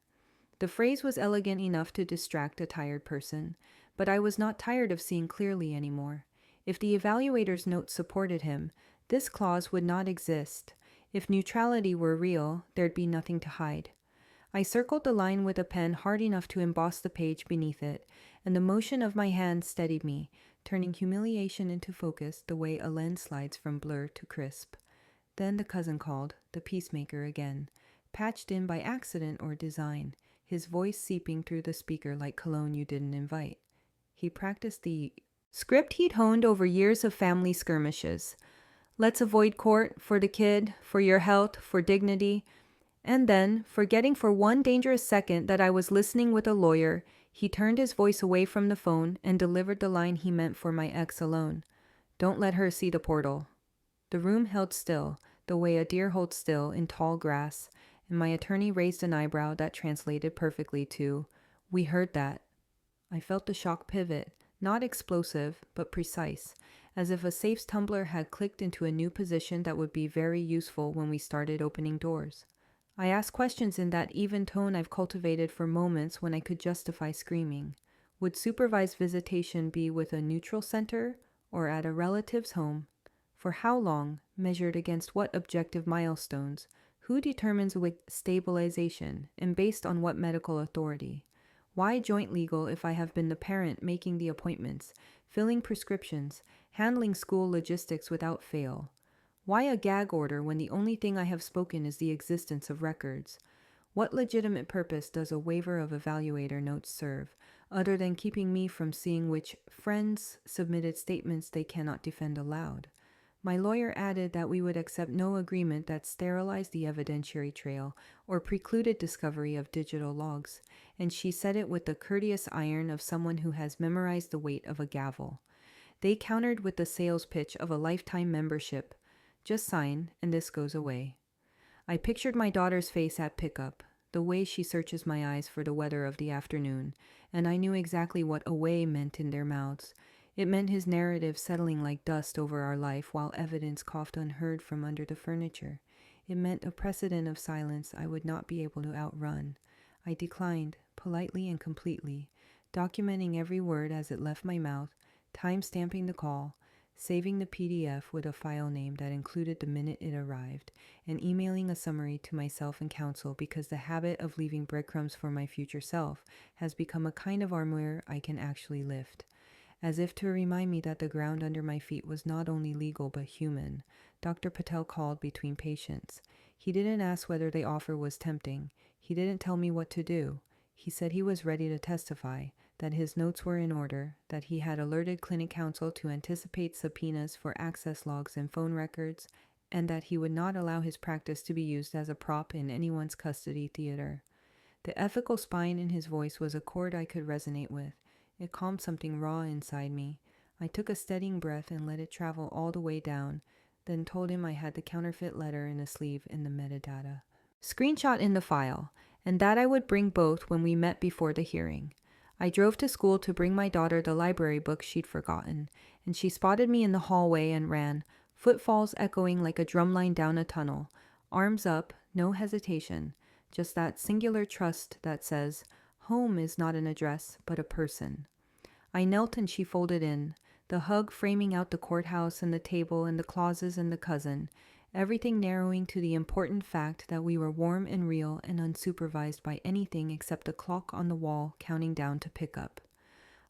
The phrase was elegant enough to distract a tired person, but I was not tired of seeing clearly anymore. If the evaluator's notes supported him, this clause would not exist. If neutrality were real, there'd be nothing to hide. I circled the line with a pen hard enough to emboss the page beneath it, and the motion of my hand steadied me, turning humiliation into focus the way a lens slides from blur to crisp. Then the cousin called, the peacemaker again, patched in by accident or design, his voice seeping through the speaker like cologne you didn't invite. He practiced the script he'd honed over years of family skirmishes. Let's avoid court, for the kid, for your health, for dignity. And then, forgetting for one dangerous second that I was listening with a lawyer, he turned his voice away from the phone and delivered the line he meant for my ex alone. Don't let her see the portal. The room held still, the way a deer holds still in tall grass, and my attorney raised an eyebrow that translated perfectly to, "We heard that." I felt the shock pivot, not explosive, but precise, as if a safe's tumbler had clicked into a new position that would be very useful when we started opening doors. I asked questions in that even tone I've cultivated for moments when I could justify screaming. Would supervised visitation be with a neutral center or at a relative's home? For how long, measured against what objective milestones? Who determines stabilization, and based on what medical authority? Why joint legal if I have been the parent making the appointments, filling prescriptions, handling school logistics without fail? Why a gag order when the only thing I have spoken is the existence of records? What legitimate purpose does a waiver of evaluator notes serve, other than keeping me from seeing which friends submitted statements they cannot defend aloud? My lawyer added that we would accept no agreement that sterilized the evidentiary trail or precluded discovery of digital logs, and she said it with the courteous iron of someone who has memorized the weight of a gavel. They countered with the sales pitch of a lifetime membership. Just sign, and this goes away. I pictured my daughter's face at pickup, the way she searches my eyes for the weather of the afternoon, and I knew exactly what away meant in their mouths. It meant his narrative settling like dust over our life while evidence coughed unheard from under the furniture. It meant a precedent of silence I would not be able to outrun. I declined, politely and completely, documenting every word as it left my mouth, time-stamping the call, saving the PDF with a file name that included the minute it arrived, and emailing a summary to myself and counsel because the habit of leaving breadcrumbs for my future self has become a kind of armor I can actually lift. As if to remind me that the ground under my feet was not only legal but human, Dr. Patel called between patients. He didn't ask whether the offer was tempting. He didn't tell me what to do. He said he was ready to testify, that his notes were in order, that he had alerted clinic counsel to anticipate subpoenas for access logs and phone records, and that he would not allow his practice to be used as a prop in anyone's custody theater. The ethical spine in his voice was a chord I could resonate with. It calmed something raw inside me. I took a steadying breath and let it travel all the way down, then told him I had the counterfeit letter in a sleeve in the metadata. Screenshot in the file, and that I would bring both when we met before the hearing. I drove to school to bring my daughter the library book she'd forgotten, and she spotted me in the hallway and ran, footfalls echoing like a drumline down a tunnel, arms up, no hesitation, just that singular trust that says, home is not an address, but a person. I knelt and she folded in, the hug framing out the courthouse and the table and the clauses and the cousin, everything narrowing to the important fact that we were warm and real and unsupervised by anything except the clock on the wall counting down to pickup.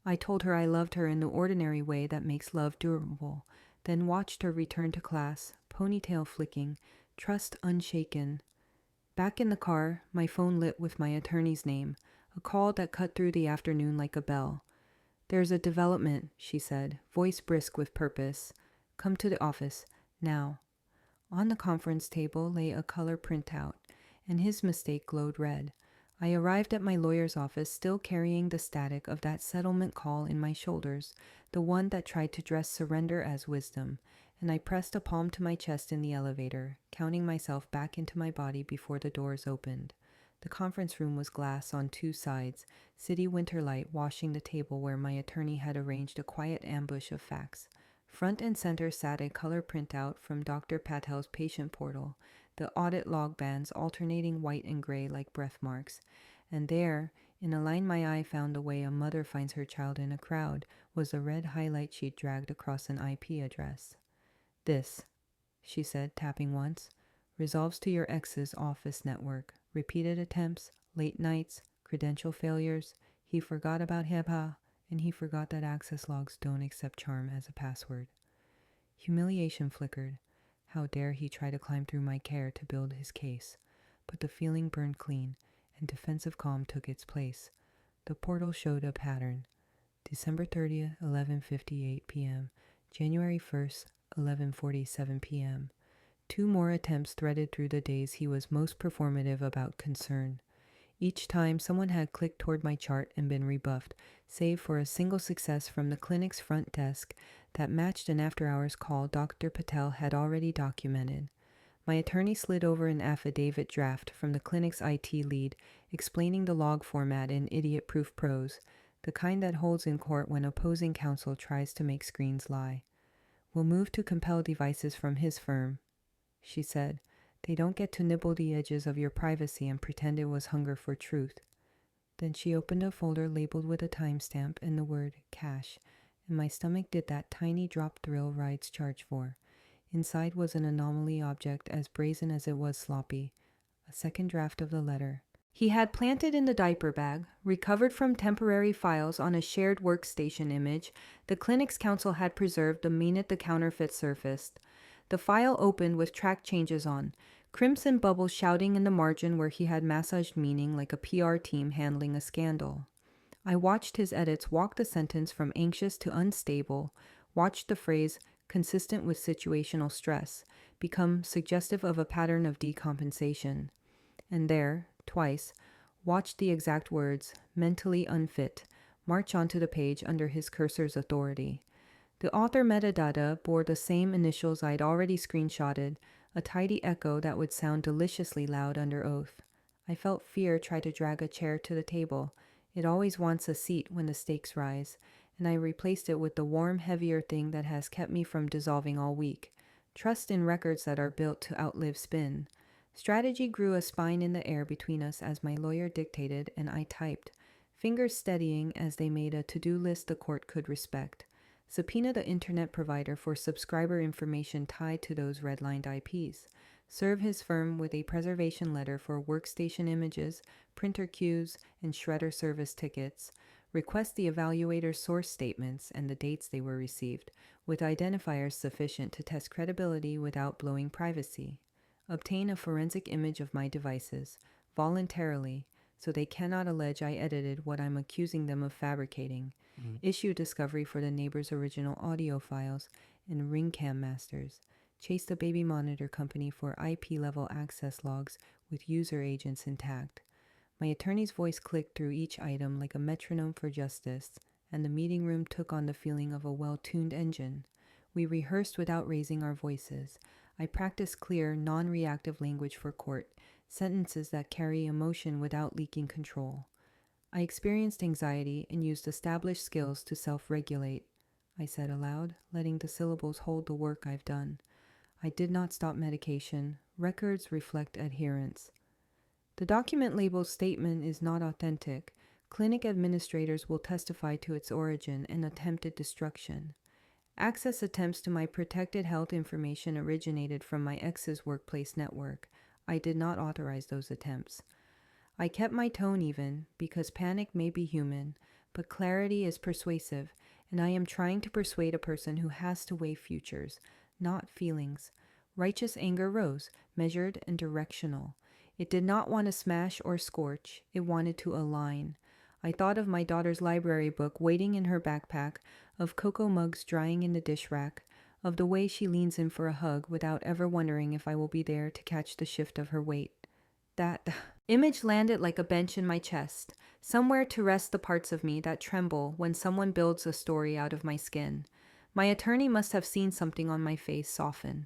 I told her I loved her in the ordinary way that makes love durable, then watched her return to class, ponytail flicking, trust unshaken. Back in the car, my phone lit with my attorney's name, a call that cut through the afternoon like a bell. "There's a development," she said, voice brisk with purpose. "Come to the office, now." On the conference table lay a color printout, and his mistake glowed red. I arrived at my lawyer's office still carrying the static of that settlement call in my shoulders, the one that tried to dress surrender as wisdom, and I pressed a palm to my chest in the elevator, counting myself back into my body before the doors opened. The conference room was glass on two sides, city winter light washing the table where my attorney had arranged a quiet ambush of facts. Front and center sat a color printout from Dr. Patel's patient portal, the audit log bands alternating white and gray like breath marks. And there, in a line my eye found the way a mother finds her child in a crowd, was a red highlight sheet dragged across an IP address. "This," she said, tapping once, "resolves to your ex's office network. Repeated attempts, late nights, credential failures. He forgot about HIPAA, and he forgot that access logs don't accept charm as a password." Humiliation flickered. How dare he try to climb through my care to build his case? But the feeling burned clean, and defensive calm took its place. The portal showed a pattern. December 30th, 11:58 p.m. January 1st, 11:47 p.m. 2 more attempts threaded through the days he was most performative about concern. Each time someone had clicked toward my chart and been rebuffed, save for a single success from the clinic's front desk that matched an after-hours call Dr. Patel had already documented. My attorney slid over an affidavit draft from the clinic's IT lead, explaining the log format in idiot-proof prose, the kind that holds in court when opposing counsel tries to make screens lie. "We'll move to compel devices from his firm," she said. "They don't get to nibble the edges of your privacy and pretend it was hunger for truth." Then she opened a folder labeled with a timestamp and the word cash, and my stomach did that tiny drop thrill rides charge for. Inside was an anomaly object as brazen as it was sloppy, A second draft of the letter. He had planted in the diaper bag, recovered from temporary files on a shared workstation image the clinic's counsel had preserved the minute the counterfeit surfaced. The file opened with track changes on, crimson bubbles shouting in the margin where he had massaged meaning like a PR team handling a scandal. I watched his edits walk the sentence from anxious to unstable, watched the phrase consistent with situational stress become suggestive of a pattern of decompensation. And there, twice, watched the exact words, mentally unfit, march onto the page under his cursor's authority. The author metadata bore the same initials I'd already screenshotted, a tidy echo that would sound deliciously loud under oath. I felt fear try to drag a chair to the table. It always wants a seat when the stakes rise, and I replaced it with the warm, heavier thing that has kept me from dissolving all week. Trust in records that are built to outlive spin. Strategy grew a spine in the air between us as my lawyer dictated and I typed, fingers steadying as they made a to-do list the court could respect. Subpoena the internet provider for subscriber information tied to those redlined IPs. Serve his firm with a preservation letter for workstation images, printer queues, and shredder service tickets. Request the evaluator's source statements and the dates they were received, with identifiers sufficient to test credibility without blowing privacy. Obtain a forensic image of my devices, voluntarily, so they cannot allege I edited what I'm accusing them of fabricating. Issue discovery for the neighbor's original audio files and ring cam masters. Chase the baby monitor company for IP-level access logs with user agents intact. My attorney's voice clicked through each item like a metronome for justice, and the meeting room took on the feeling of a well-tuned engine. We rehearsed without raising our voices. I practiced clear, non-reactive language for court, sentences that carry emotion without leaking control. I experienced anxiety and used established skills to self-regulate, I said aloud, letting the syllables hold the work I've done. I did not stop medication. Records reflect adherence. The document labeled statement is not authentic. Clinic administrators will testify to its origin and attempted destruction. Access attempts to my protected health information originated from my ex's workplace network. I did not authorize those attempts. I kept my tone even, because panic may be human, but clarity is persuasive, and I am trying to persuade a person who has to weigh futures, not feelings. Righteous anger rose, measured and directional. It did not want to smash or scorch. It wanted to align. I thought of my daughter's library book waiting in her backpack, of cocoa mugs drying in the dish rack, of the way she leans in for a hug without ever wondering if I will be there to catch the shift of her weight. That image landed like a bench in my chest, somewhere to rest the parts of me that tremble when someone builds a story out of my skin. My attorney must have seen something on my face soften.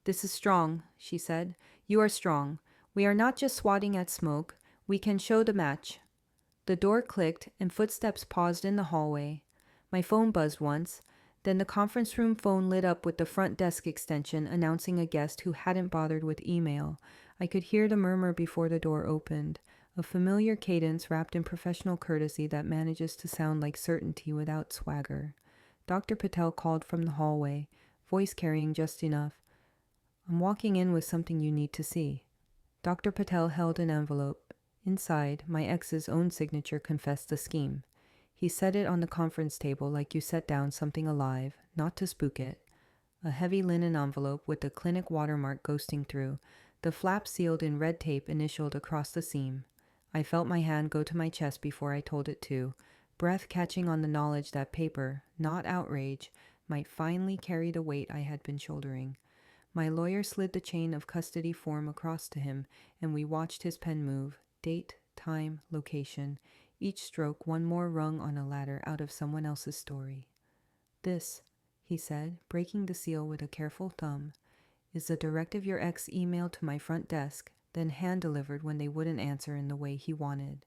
"This is strong," she said. "You are strong. We are not just swatting at smoke. We can show the match." The door clicked and footsteps paused in the hallway. My phone buzzed once. Then the conference room phone lit up with the front desk extension announcing a guest who hadn't bothered with email. I could hear the murmur before the door opened, a familiar cadence wrapped in professional courtesy that manages to sound like certainty without swagger. Dr. Patel called from the hallway, voice carrying just enough. "I'm walking in with something you need to see." Dr. Patel held an envelope. Inside, my ex's own signature confessed the scheme. He set it on the conference table like you set down something alive, not to spook it. A heavy linen envelope with the clinic watermark ghosting through, the flap sealed in red tape initialed across the seam. I felt my hand go to my chest before I told it to, breath catching on the knowledge that paper, not outrage, might finally carry the weight I had been shouldering. My lawyer slid the chain of custody form across to him, and we watched his pen move, date, time, location, each stroke one more rung on a ladder out of someone else's story. "This," he said, breaking the seal with a careful thumb, "is the directive your ex emailed to my front desk, then hand-delivered when they wouldn't answer in the way he wanted."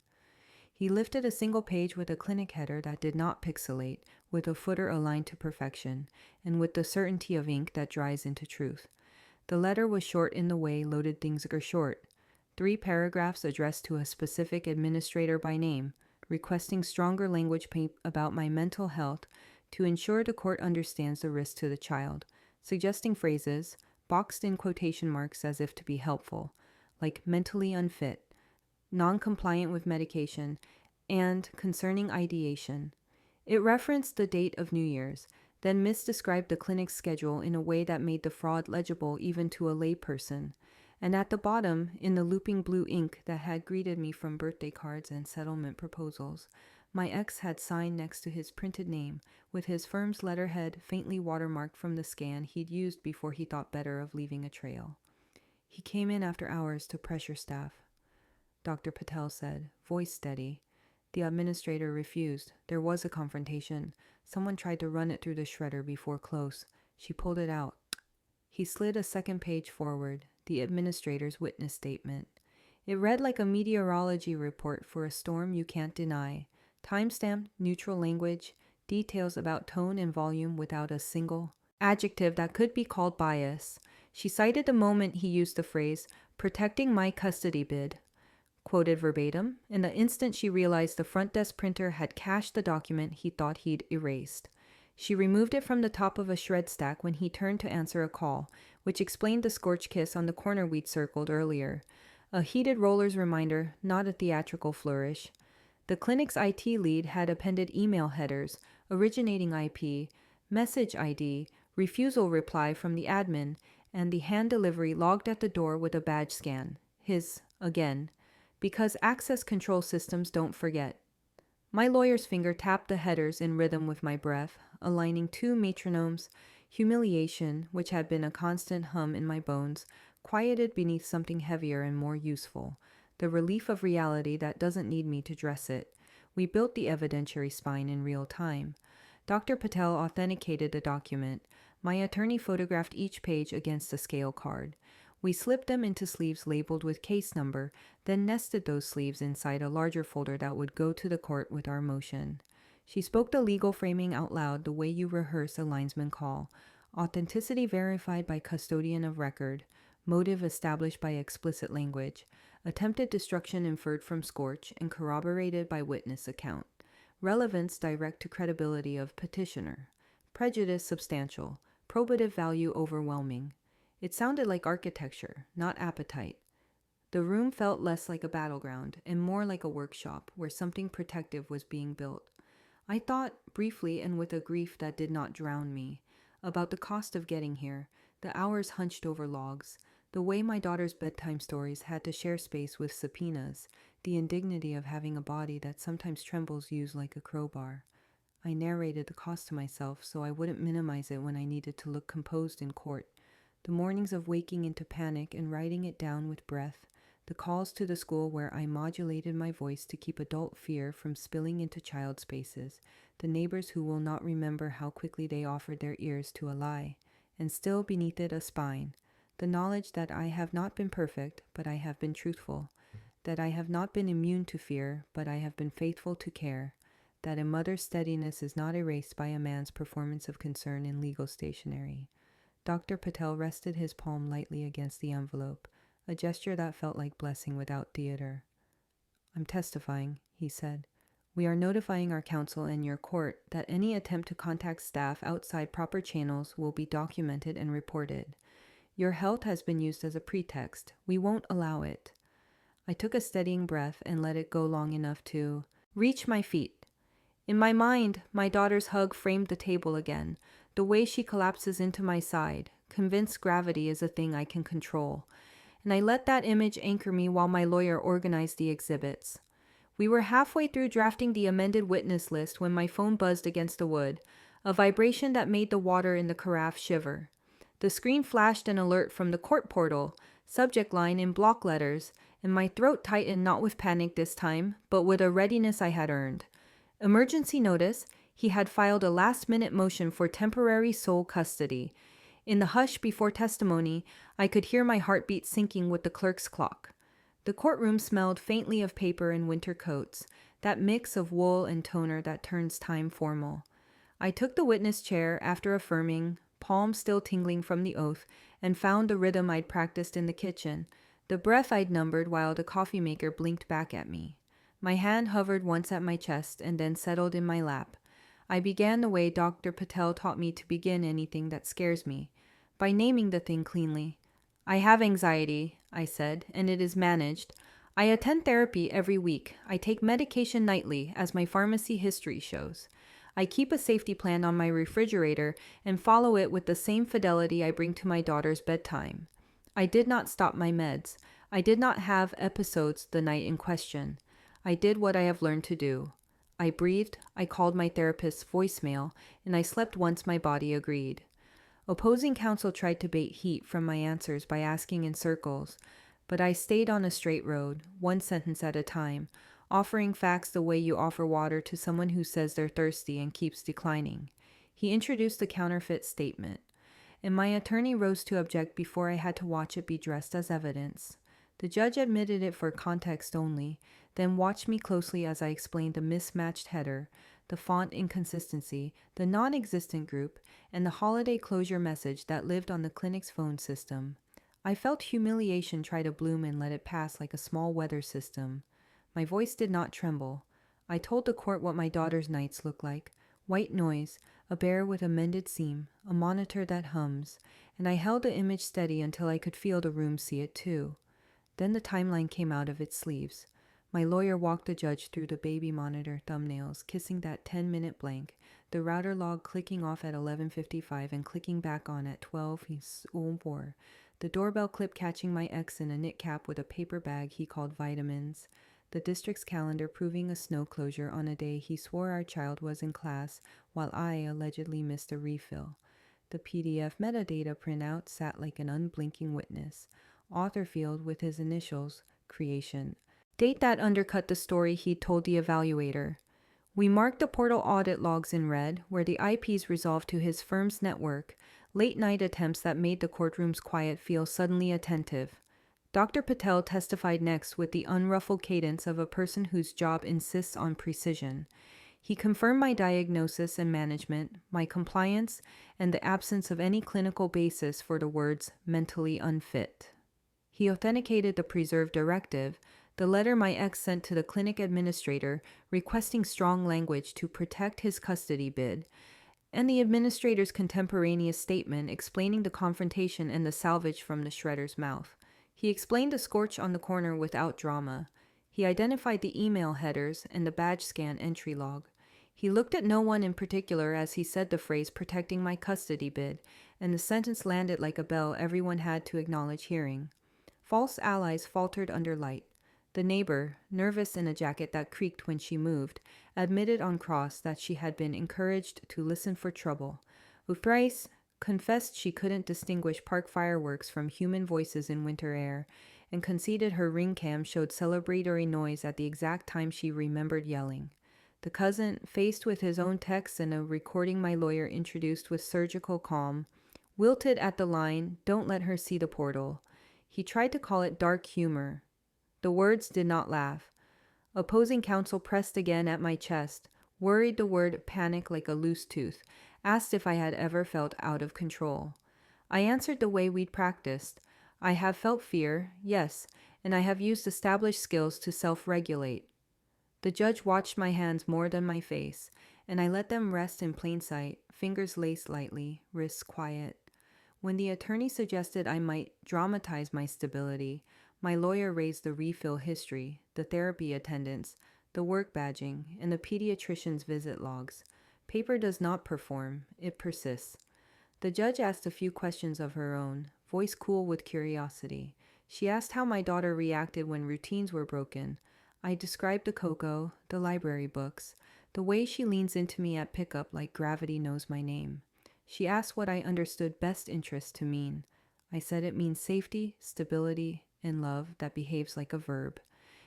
He lifted a single page with a clinic header that did not pixelate, with a footer aligned to perfection, and with the certainty of ink that dries into truth. The letter was short in the way loaded things are short. 3 paragraphs addressed to a specific administrator by name, requesting stronger language about my mental health to ensure the court understands the risk to the child, suggesting phrases, boxed in quotation marks as if to be helpful, like mentally unfit, non-compliant with medication, and concerning ideation. It referenced the date of New Year's, then misdescribed the clinic's schedule in a way that made the fraud legible even to a layperson. And at the bottom, in the looping blue ink that had greeted me from birthday cards and settlement proposals, my ex had signed next to his printed name, with his firm's letterhead faintly watermarked from the scan he'd used before he thought better of leaving a trail. He came in after hours to pressure staff, Dr. Patel said, voice steady. The administrator refused. There was a confrontation. Someone tried to run it through the shredder before close. She pulled it out. He slid a second page forward, the administrator's witness statement. It read like a meteorology report for a storm you can't deny. Timestamped, neutral language, details about tone and volume without a single adjective that could be called bias. She cited the moment he used the phrase, protecting my custody bid. Quoted verbatim, in the instant she realized the front desk printer had cached the document he thought he'd erased. She removed it from the top of a shred stack when he turned to answer a call, which explained the scorch kiss on the corner we'd circled earlier. A heated roller's reminder, not a theatrical flourish. The clinic's IT lead had appended email headers, originating IP, message ID, refusal reply from the admin, and the hand delivery logged at the door with a badge scan. His, again. Because access control systems don't forget. My lawyer's finger tapped the headers in rhythm with my breath, aligning two metronomes, humiliation, which had been a constant hum in my bones, quieted beneath something heavier and more useful, the relief of reality that doesn't need me to dress it. We built the evidentiary spine in real time. Dr. Patel authenticated the document. My attorney photographed each page against a scale card. We slipped them into sleeves labeled with case number, then nested those sleeves inside a larger folder that would go to the court with our motion. She spoke the legal framing out loud the way you rehearse a linesman call. Authenticity verified by custodian of record. Motive established by explicit language. Attempted destruction inferred from scorch and corroborated by witness account. Relevance direct to credibility of petitioner. Prejudice substantial. Probative value overwhelming. It sounded like architecture, not appetite. The room felt less like a battleground and more like a workshop where something protective was being built. I thought, briefly and with a grief that did not drown me, about the cost of getting here, the hours hunched over logs, the way my daughter's bedtime stories had to share space with subpoenas, the indignity of having a body that sometimes trembles used like a crowbar. I narrated the cost to myself so I wouldn't minimize it when I needed to look composed in court. The mornings of waking into panic and writing it down with breath, the calls to the school where I modulated my voice to keep adult fear from spilling into child spaces, the neighbors who will not remember how quickly they offered their ears to a lie, and still beneath it a spine, the knowledge that I have not been perfect, but I have been truthful, that I have not been immune to fear, but I have been faithful to care, that a mother's steadiness is not erased by a man's performance of concern in legal stationery. Dr. Patel rested his palm lightly against the envelope, a gesture that felt like blessing without theater. I'm testifying, he said. We are notifying our counsel and your court that any attempt to contact staff outside proper channels will be documented and reported. Your health has been used as a pretext. We won't allow it. I took a steadying breath and let it go long enough to reach my feet. In my mind, my daughter's hug framed the table again, the way she collapses into my side, convinced gravity is a thing I can control. And I let that image anchor me while my lawyer organized the exhibits. We were halfway through drafting the amended witness list when my phone buzzed against the wood, a vibration that made the water in the carafe shiver. The screen flashed an alert from the court portal, subject line in block letters, and my throat tightened not with panic this time, but with a readiness I had earned. Emergency notice, he had filed a last-minute motion for temporary sole custody. In the hush before testimony, I could hear my heartbeat syncing with the clerk's clock. The courtroom smelled faintly of paper and winter coats, that mix of wool and toner that turns time formal. I took the witness chair after affirming, palm still tingling from the oath, and found the rhythm I'd practiced in the kitchen, the breath I'd numbered while the coffee maker blinked back at me. My hand hovered once at my chest and then settled in my lap. I began the way Dr. Patel taught me to begin anything that scares me, by naming the thing cleanly. I have anxiety. I said, and it is managed. I attend therapy every week. I take medication nightly, as my pharmacy history shows. I keep a safety plan on my refrigerator and follow it with the same fidelity I bring to my daughter's bedtime. I did not stop my meds. I did not have episodes the night in question. I did what I have learned to do. I breathed, I called my therapist's voicemail, and I slept once my body agreed. Opposing counsel tried to bait heat from my answers by asking in circles, but I stayed on a straight road, one sentence at a time, offering facts the way you offer water to someone who says they're thirsty and keeps declining. He introduced the counterfeit statement, and my attorney rose to object before I had to watch it be dressed as evidence. The judge admitted it for context only, then watched me closely as I explained the mismatched header, the font inconsistency, the non-existent group, and the holiday closure message that lived on the clinic's phone system. I felt humiliation try to bloom and let it pass like a small weather system. My voice did not tremble. I told the court what my daughter's nights look like: white noise, a bear with a mended seam, a monitor that hums, and I held the image steady until I could feel the room see it too. Then the timeline came out of its sleeves. My lawyer walked the judge through the baby monitor thumbnails, kissing that 10-minute blank, the router log clicking off at 11:55 and clicking back on at 12:04, the doorbell clip catching my ex in a knit cap with a paper bag he called vitamins, the district's calendar proving a snow closure on a day he swore our child was in class while I allegedly missed a refill. The PDF metadata printout sat like an unblinking witness. Author field with his initials, creation. Date that undercut the story he'd told the evaluator. We marked the portal audit logs in red, where the IPs resolved to his firm's network, late-night attempts that made the courtroom's quiet feel suddenly attentive. Dr. Patel testified next with the unruffled cadence of a person whose job insists on precision. He confirmed my diagnosis and management, my compliance, and the absence of any clinical basis for the words mentally unfit. He authenticated the preserved directive, the letter my ex sent to the clinic administrator requesting strong language to protect his custody bid, and the administrator's contemporaneous statement explaining the confrontation and the salvage from the shredder's mouth. He explained the scorch on the corner without drama. He identified the email headers and the badge scan entry log. He looked at no one in particular as he said the phrase protecting my custody bid, and the sentence landed like a bell everyone had to acknowledge hearing. False allies faltered under light. The neighbor, nervous in a jacket that creaked when she moved, admitted on cross that she had been encouraged to listen for trouble. Uthrice confessed she couldn't distinguish park fireworks from human voices in winter air, and conceded her ring cam showed celebratory noise at the exact time she remembered yelling. The cousin, faced with his own texts and a recording my lawyer introduced with surgical calm, wilted at the line, "Don't let her see the portal." He tried to call it dark humor. The words did not laugh. Opposing counsel pressed again at my chest, worried the word panic like a loose tooth, asked if I had ever felt out of control. I answered the way we'd practiced. I have felt fear, yes, and I have used established skills to self-regulate. The judge watched my hands more than my face, and I let them rest in plain sight, fingers laced lightly, wrists quiet. When the attorney suggested I might dramatize my stability, my lawyer raised the refill history, the therapy attendance, the work badging, and the pediatrician's visit logs. Paper does not perform, it persists. The judge asked a few questions of her own, voice cool with curiosity. She asked how my daughter reacted when routines were broken. I described the cocoa, the library books, the way she leans into me at pickup like gravity knows my name. She asked what I understood best interest to mean. I said it means safety, stability, and love that behaves like a verb.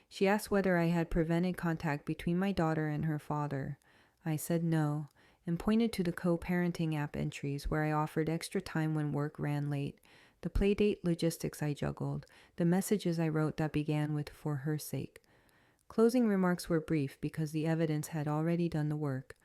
She asked whether I had prevented contact between my daughter and her father. I said no, and pointed to the co-parenting app entries where I offered extra time when work ran late, the playdate logistics I juggled, the messages I wrote that began with "for her sake." Closing remarks were brief because the evidence had already done the work.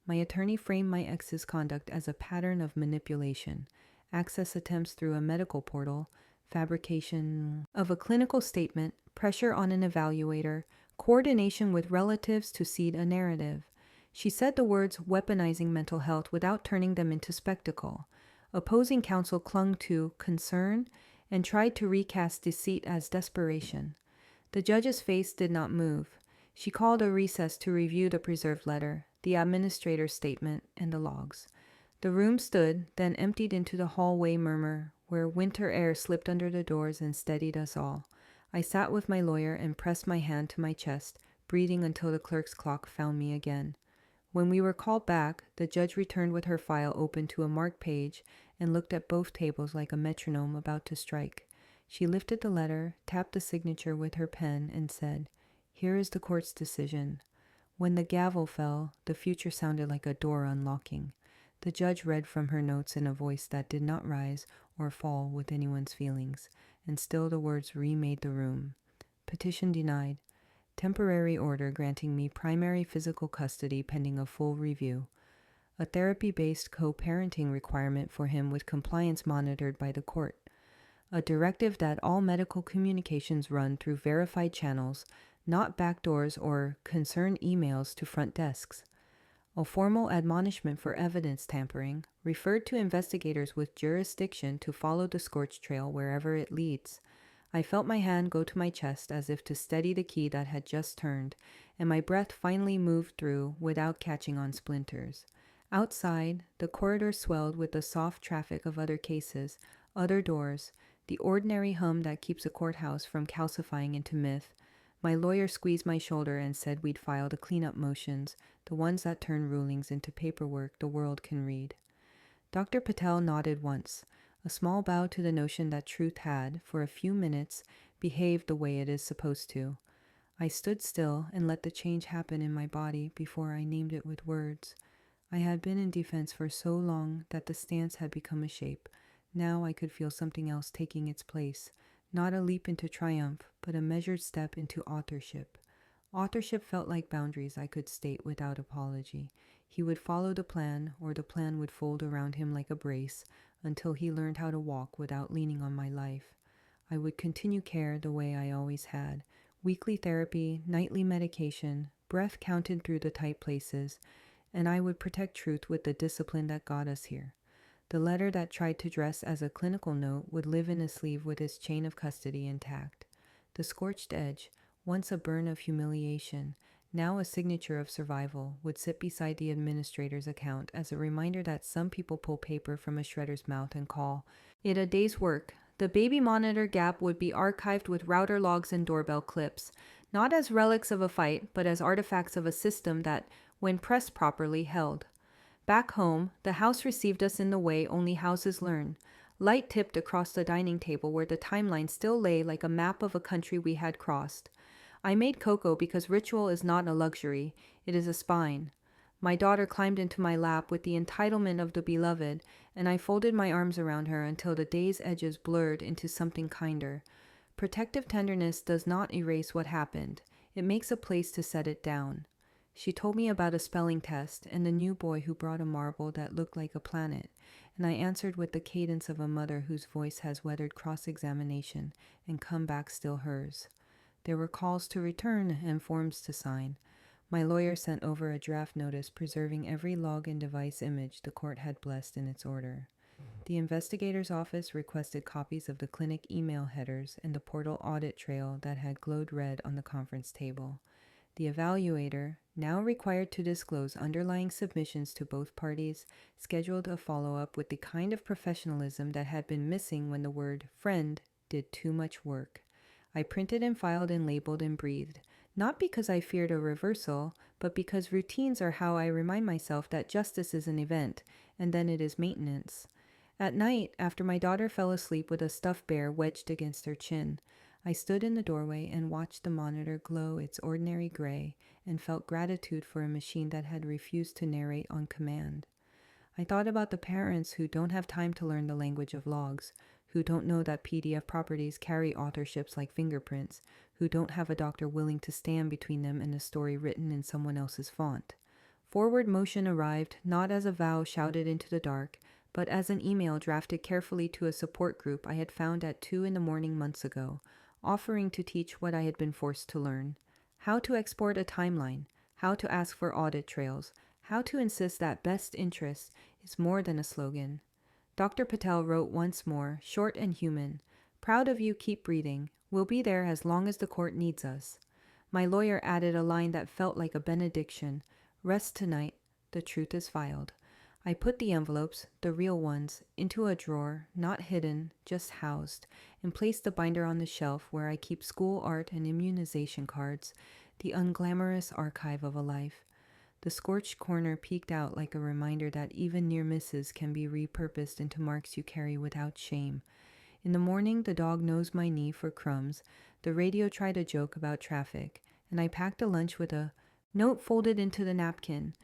My attorney framed my ex's conduct as a pattern of manipulation, access attempts through a medical portal, fabrication of a clinical statement, pressure on an evaluator, coordination with relatives to seed a narrative. She said the words weaponizing mental health without turning them into spectacle. Opposing counsel clung to concern, and tried to recast deceit as desperation. The judge's face did not move. She called a recess to review the preserved letter, the administrator's statement, and the logs. The room stood, then emptied into the hallway murmur, where winter air slipped under the doors and steadied us all. I sat with my lawyer and pressed my hand to my chest, breathing until the clerk's clock found me again. When we were called back, the judge returned with her file open to a marked page and looked at both tables like a metronome about to strike. She lifted the letter, tapped the signature with her pen, and said, "Here is the court's decision." When the gavel fell, the future sounded like a door unlocking. The judge read from her notes in a voice that did not rise or fall with anyone's feelings, and still the words remade the room. Petition denied. Temporary order granting me primary physical custody pending a full review. A therapy-based co-parenting requirement for him with compliance monitored by the court. A directive that all medical communications run through verified channels, not backdoors or concern emails to front desks. A formal admonishment for evidence tampering, referred to investigators with jurisdiction to follow the scorch trail wherever it leads. I felt my hand go to my chest as if to steady the key that had just turned, and my breath finally moved through without catching on splinters. Outside, the corridor swelled with the soft traffic of other cases, other doors, the ordinary hum that keeps a courthouse from calcifying into myth. My lawyer squeezed my shoulder and said we'd file the cleanup motions, the ones that turn rulings into paperwork the world can read. Dr. Patel nodded once, a small bow to the notion that truth had, for a few minutes, behaved the way it is supposed to. I stood still and let the change happen in my body before I named it with words. I had been in defense for so long that the stance had become a shape. Now I could feel something else taking its place, not a leap into triumph, but a measured step into authorship. Authorship felt like boundaries I could state without apology. He would follow the plan, or the plan would fold around him like a brace, until he learned how to walk without leaning on my life. I would continue care the way I always had. Weekly therapy, nightly medication, breath counted through the tight places, and I would protect truth with the discipline that got us here. The letter that tried to dress as a clinical note would live in a sleeve with its chain of custody intact. The scorched edge, once a burn of humiliation, now a signature of survival, would sit beside the administrator's account as a reminder that some people pull paper from a shredder's mouth and call it a day's work. The baby monitor gap would be archived with router logs and doorbell clips, not as relics of a fight, but as artifacts of a system that, when pressed properly, held. Back home, the house received us in the way only houses learn. Light tipped across the dining table where the timeline still lay like a map of a country we had crossed. I made cocoa because ritual is not a luxury, it is a spine. My daughter climbed into my lap with the entitlement of the beloved, and I folded my arms around her until the day's edges blurred into something kinder. Protective tenderness does not erase what happened. It makes a place to set it down. She told me about a spelling test and the new boy who brought a marble that looked like a planet, and I answered with the cadence of a mother whose voice has weathered cross-examination and come back still hers. There were calls to return and forms to sign. My lawyer sent over a draft notice preserving every login device image the court had blessed in its order. The investigator's office requested copies of the clinic email headers and the portal audit trail that had glowed red on the conference table. The evaluator, now required to disclose underlying submissions to both parties, scheduled a follow-up with the kind of professionalism that had been missing when the word friend did too much work. I printed and filed and labeled and breathed, not because I feared a reversal, but because routines are how I remind myself that justice is an event, and then it is maintenance. At night, after my daughter fell asleep with a stuffed bear wedged against her chin, I stood in the doorway and watched the monitor glow its ordinary gray and felt gratitude for a machine that had refused to narrate on command. I thought about the parents who don't have time to learn the language of logs, who don't know that PDF properties carry authorships like fingerprints, who don't have a doctor willing to stand between them and a story written in someone else's font. Forward motion arrived not as a vow shouted into the dark, but as an email drafted carefully to a support group I had found at 2 a.m. months ago, offering to teach what I had been forced to learn. How to export a timeline, how to ask for audit trails, how to insist that best interest is more than a slogan. Dr. Patel wrote once more, short and human. Proud of you, keep breathing. We'll be there as long as the court needs us. My lawyer added a line that felt like a benediction. Rest tonight. The truth is filed. I put the envelopes, the real ones, into a drawer, not hidden, just housed, and placed the binder on the shelf where I keep school art and immunization cards, the unglamorous archive of a life. The scorched corner peeked out like a reminder that even near misses can be repurposed into marks you carry without shame. In the morning, the dog nosed my knee for crumbs. The radio tried a joke about traffic, and I packed a lunch with a note folded into the napkin.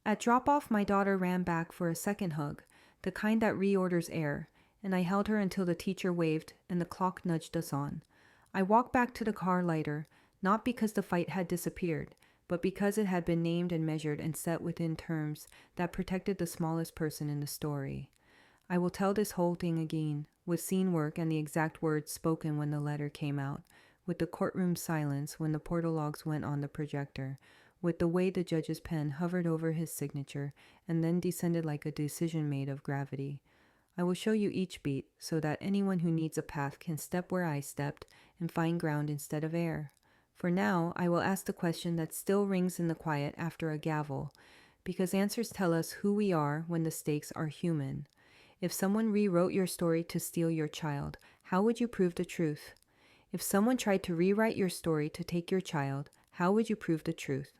At drop-off, my daughter ran back for a second hug, the kind that reorders air, and I held her until the teacher waved and the clock nudged us on. I walked back to the car lighter, not because the fight had disappeared, but because it had been named and measured and set within terms that protected the smallest person in the story. I will tell this whole thing again, with scene work and the exact words spoken when the letter came out, with the courtroom silence when the portal logs went on the projector, with the way the judge's pen hovered over his signature and then descended like a decision made of gravity. I will show you each beat so that anyone who needs a path can step where I stepped and find ground instead of air. For now, I will ask the question that still rings in the quiet after a gavel, because answers tell us who we are when the stakes are human. If someone rewrote your story to steal your child, how would you prove the truth? If someone tried to rewrite your story to take your child, how would you prove the truth?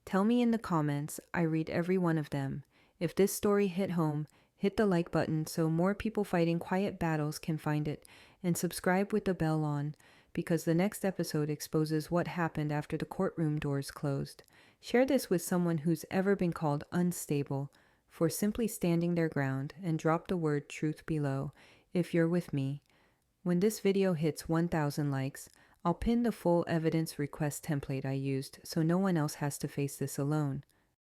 Tell me in the comments. I read every one of them. If this story hit home, hit the like button so more people fighting quiet battles can find it, and subscribe with the bell on, because the next episode exposes what happened after the courtroom doors closed. Share this with someone who's ever been called unstable for simply standing their ground, and drop the word truth below if you're with me. When this video hits 1,000 likes, I'll pin the full evidence request template I used so no one else has to face this alone.